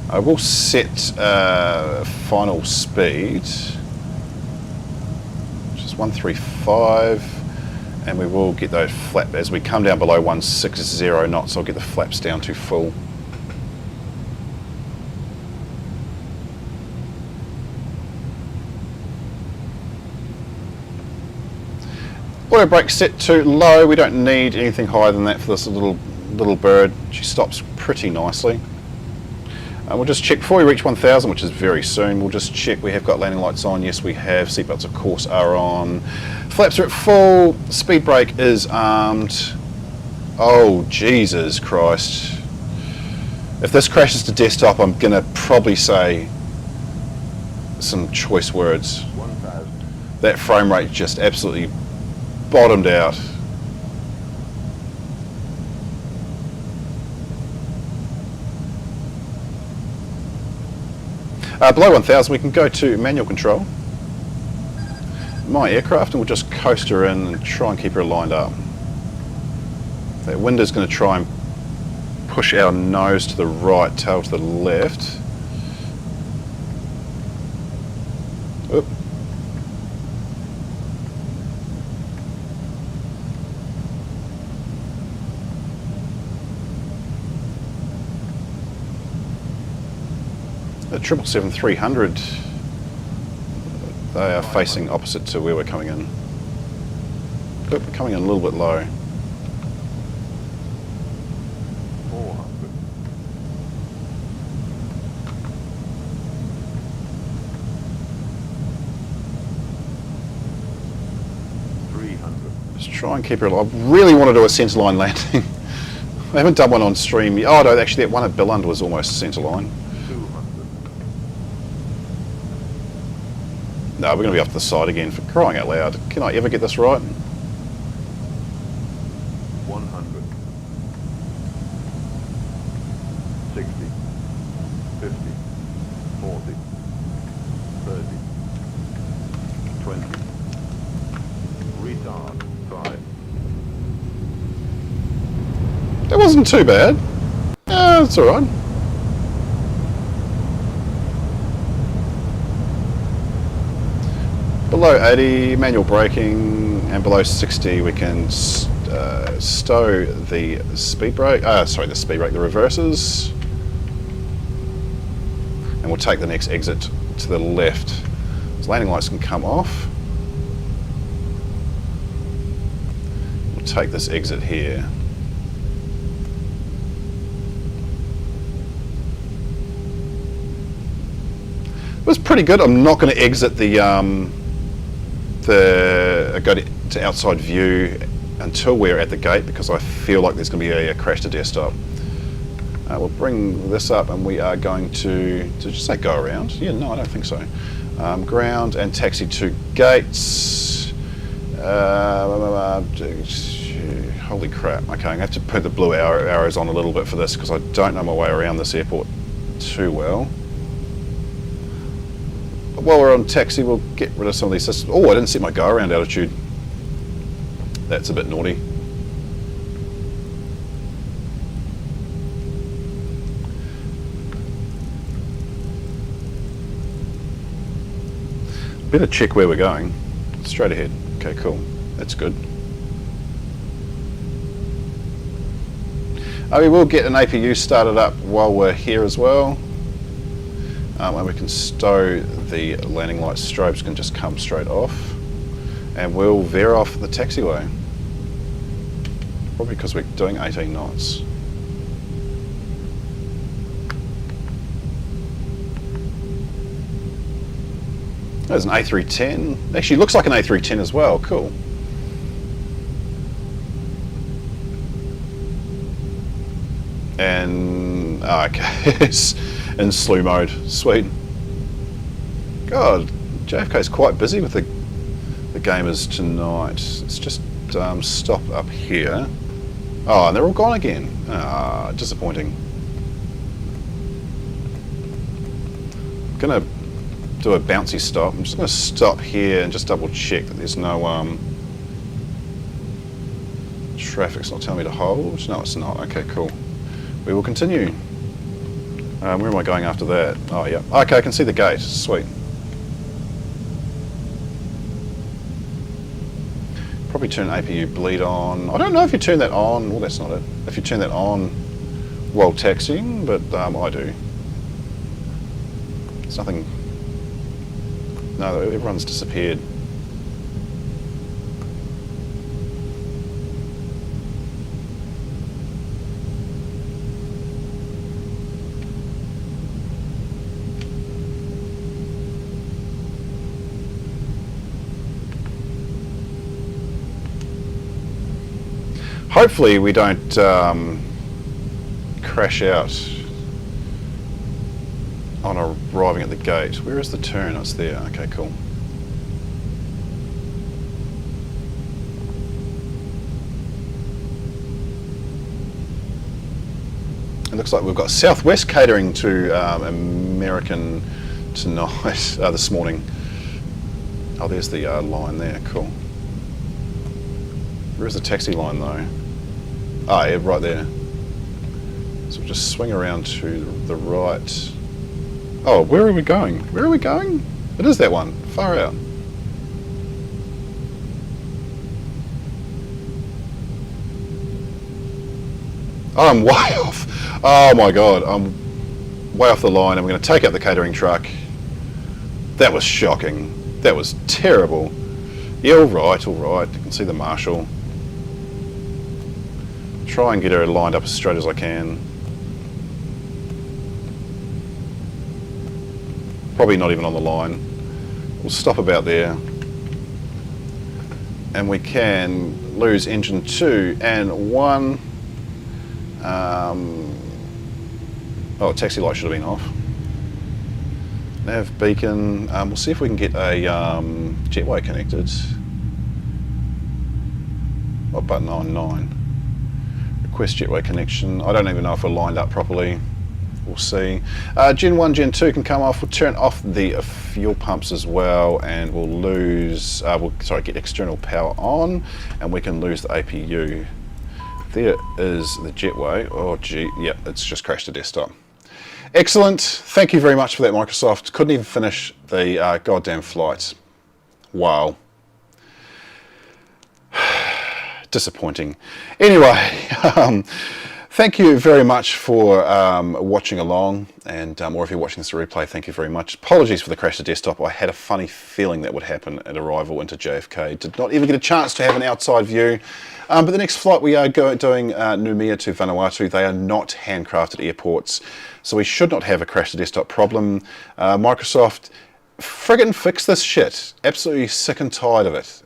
I will set final speed, which is 135. And we will get those flaps, as we come down below 160 knots, I'll get the flaps down to full. Auto brake set to low. We don't need anything higher than that for this little bird. She stops pretty nicely. We'll just check before we reach 1,000, which is very soon. We'll just check we have got landing lights on. Yes, we have. Seatbelts, of course, are on. Flaps are at full. Speed brake is armed. Oh, Jesus Christ. If this crashes to desktop, I'm going to probably say some choice words. 1,000. That frame rate just absolutely bottomed out. Below 1,000 we can go to manual control. My aircraft, and we'll just coast her in and try and keep her lined up. That wind is going to try and push our nose to the right, tail to the left. Oop. The 777-300, they are facing opposite to where we're coming in. But we're coming in a little bit low. 400. 300. Just try and keep her alive. I really want to do a centerline landing. I haven't done one on stream. Oh no, actually that one at Billund was almost centerline. No, we're going to be off to the side again, for crying out loud. Can I ever get this right? 100. wasn't too bad. Yeah, it's alright. Below 80, manual braking, and below 60 we can stow the speed brake, the reverses. And we'll take the next exit to the left. So landing lights can come off. We'll take this exit here. It was pretty good. I'm not going to exit go to outside view until we're at the gate, because I feel like there's going to be a crash to desktop. We'll bring this up and we are going to just say go around? Yeah, no, I don't think so. Ground and taxi to gates. Holy crap. Okay, I'm going to have to put the blue arrows on a little bit for this, because I don't know my way around this airport too well. But while we're on taxi, we'll get rid of some of these systems. Oh, I didn't set my go around altitude. That's a bit naughty. Better check where we're going. Straight ahead. Okay, cool. That's good. We will get an APU started up while we're here as well. And we can stow the landing light strobes, can just come straight off. And we'll veer off the taxiway. Probably because we're doing 18 knots. There's an A310. Actually, looks like an A310 as well. Cool. And okay, it's in slew mode. Sweet. God, JFK is quite busy with the gamers tonight. Let's just stop up here. Oh, and they're all gone again. Ah, disappointing. I'm gonna do a bouncy stop. I'm just going to stop here and just double check that there's no traffic's not telling me to hold. No, it's not. Okay, cool. We will continue. Where am I going after that? Oh yeah. Okay, I can see the gate. Sweet. Probably turn APU bleed on. I don't know if you turn that on. Well, that's not it. If you turn that on while taxiing, but I do. It's nothing. No, everyone's disappeared. Hopefully we don't crash out on arriving at the gate. Where is the turn? Oh, it's there. Okay, cool. It looks like we've got Southwest catering to American tonight, this morning. Oh, there's the line there. Cool. Where's the taxi line though? Ah, yeah, right there. So we'll just swing around to the right. Oh, where are we going? Where are we going? It is that one. Far out. Oh, I'm way off. Oh my god, I'm way off the line. I'm going to take out the catering truck. That was shocking. That was terrible. Yeah, all right, all right. You can see the marshal. Try and get her lined up as straight as I can. Probably not even on the line. We'll stop about there. And we can lose engine 2 and 1. Oh, taxi light should have been off. Nav beacon. We'll see if we can get a jetway connected. Oh, button on 9. Request jetway connection. I don't even know if we're lined up properly. We'll see. Gen 1, Gen 2 can come off. We'll turn off the fuel pumps as well, and we'll lose. Get external power on, and we can lose the APU. there is the jetway. Oh gee, yeah, it's just crashed to desktop. Excellent, thank you very much for that, Microsoft. Couldn't even finish the goddamn flight. Wow. Disappointing. Anyway, thank you very much for watching along, and or if you're watching this replay, thank you very much. Apologies for the crash to desktop. I had a funny feeling that would happen at arrival into JFK. Did not even get a chance to have an outside view. But the next flight we are doing Noumea to Vanuatu. They are not handcrafted airports, so we should not have a crash to desktop problem. Microsoft, friggin' fix this shit. Absolutely sick and tired of it.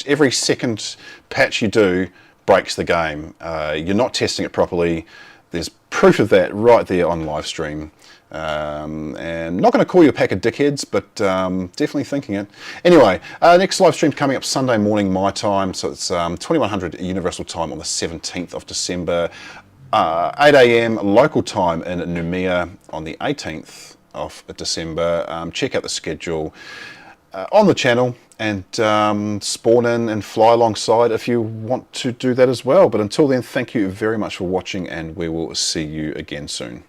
Every second patch you do breaks the game. You're not testing it properly. There's proof of that right there on live stream. And not going to call you a pack of dickheads, but definitely thinking it. Anyway, next live stream coming up Sunday morning my time, so it's 2100 Universal Time on the 17th of December, 8 AM local time in Noumea on the 18th of December. Check out the schedule on the channel and spawn in and fly alongside if you want to do that as well. But until then, thank you very much for watching, and we will see you again soon.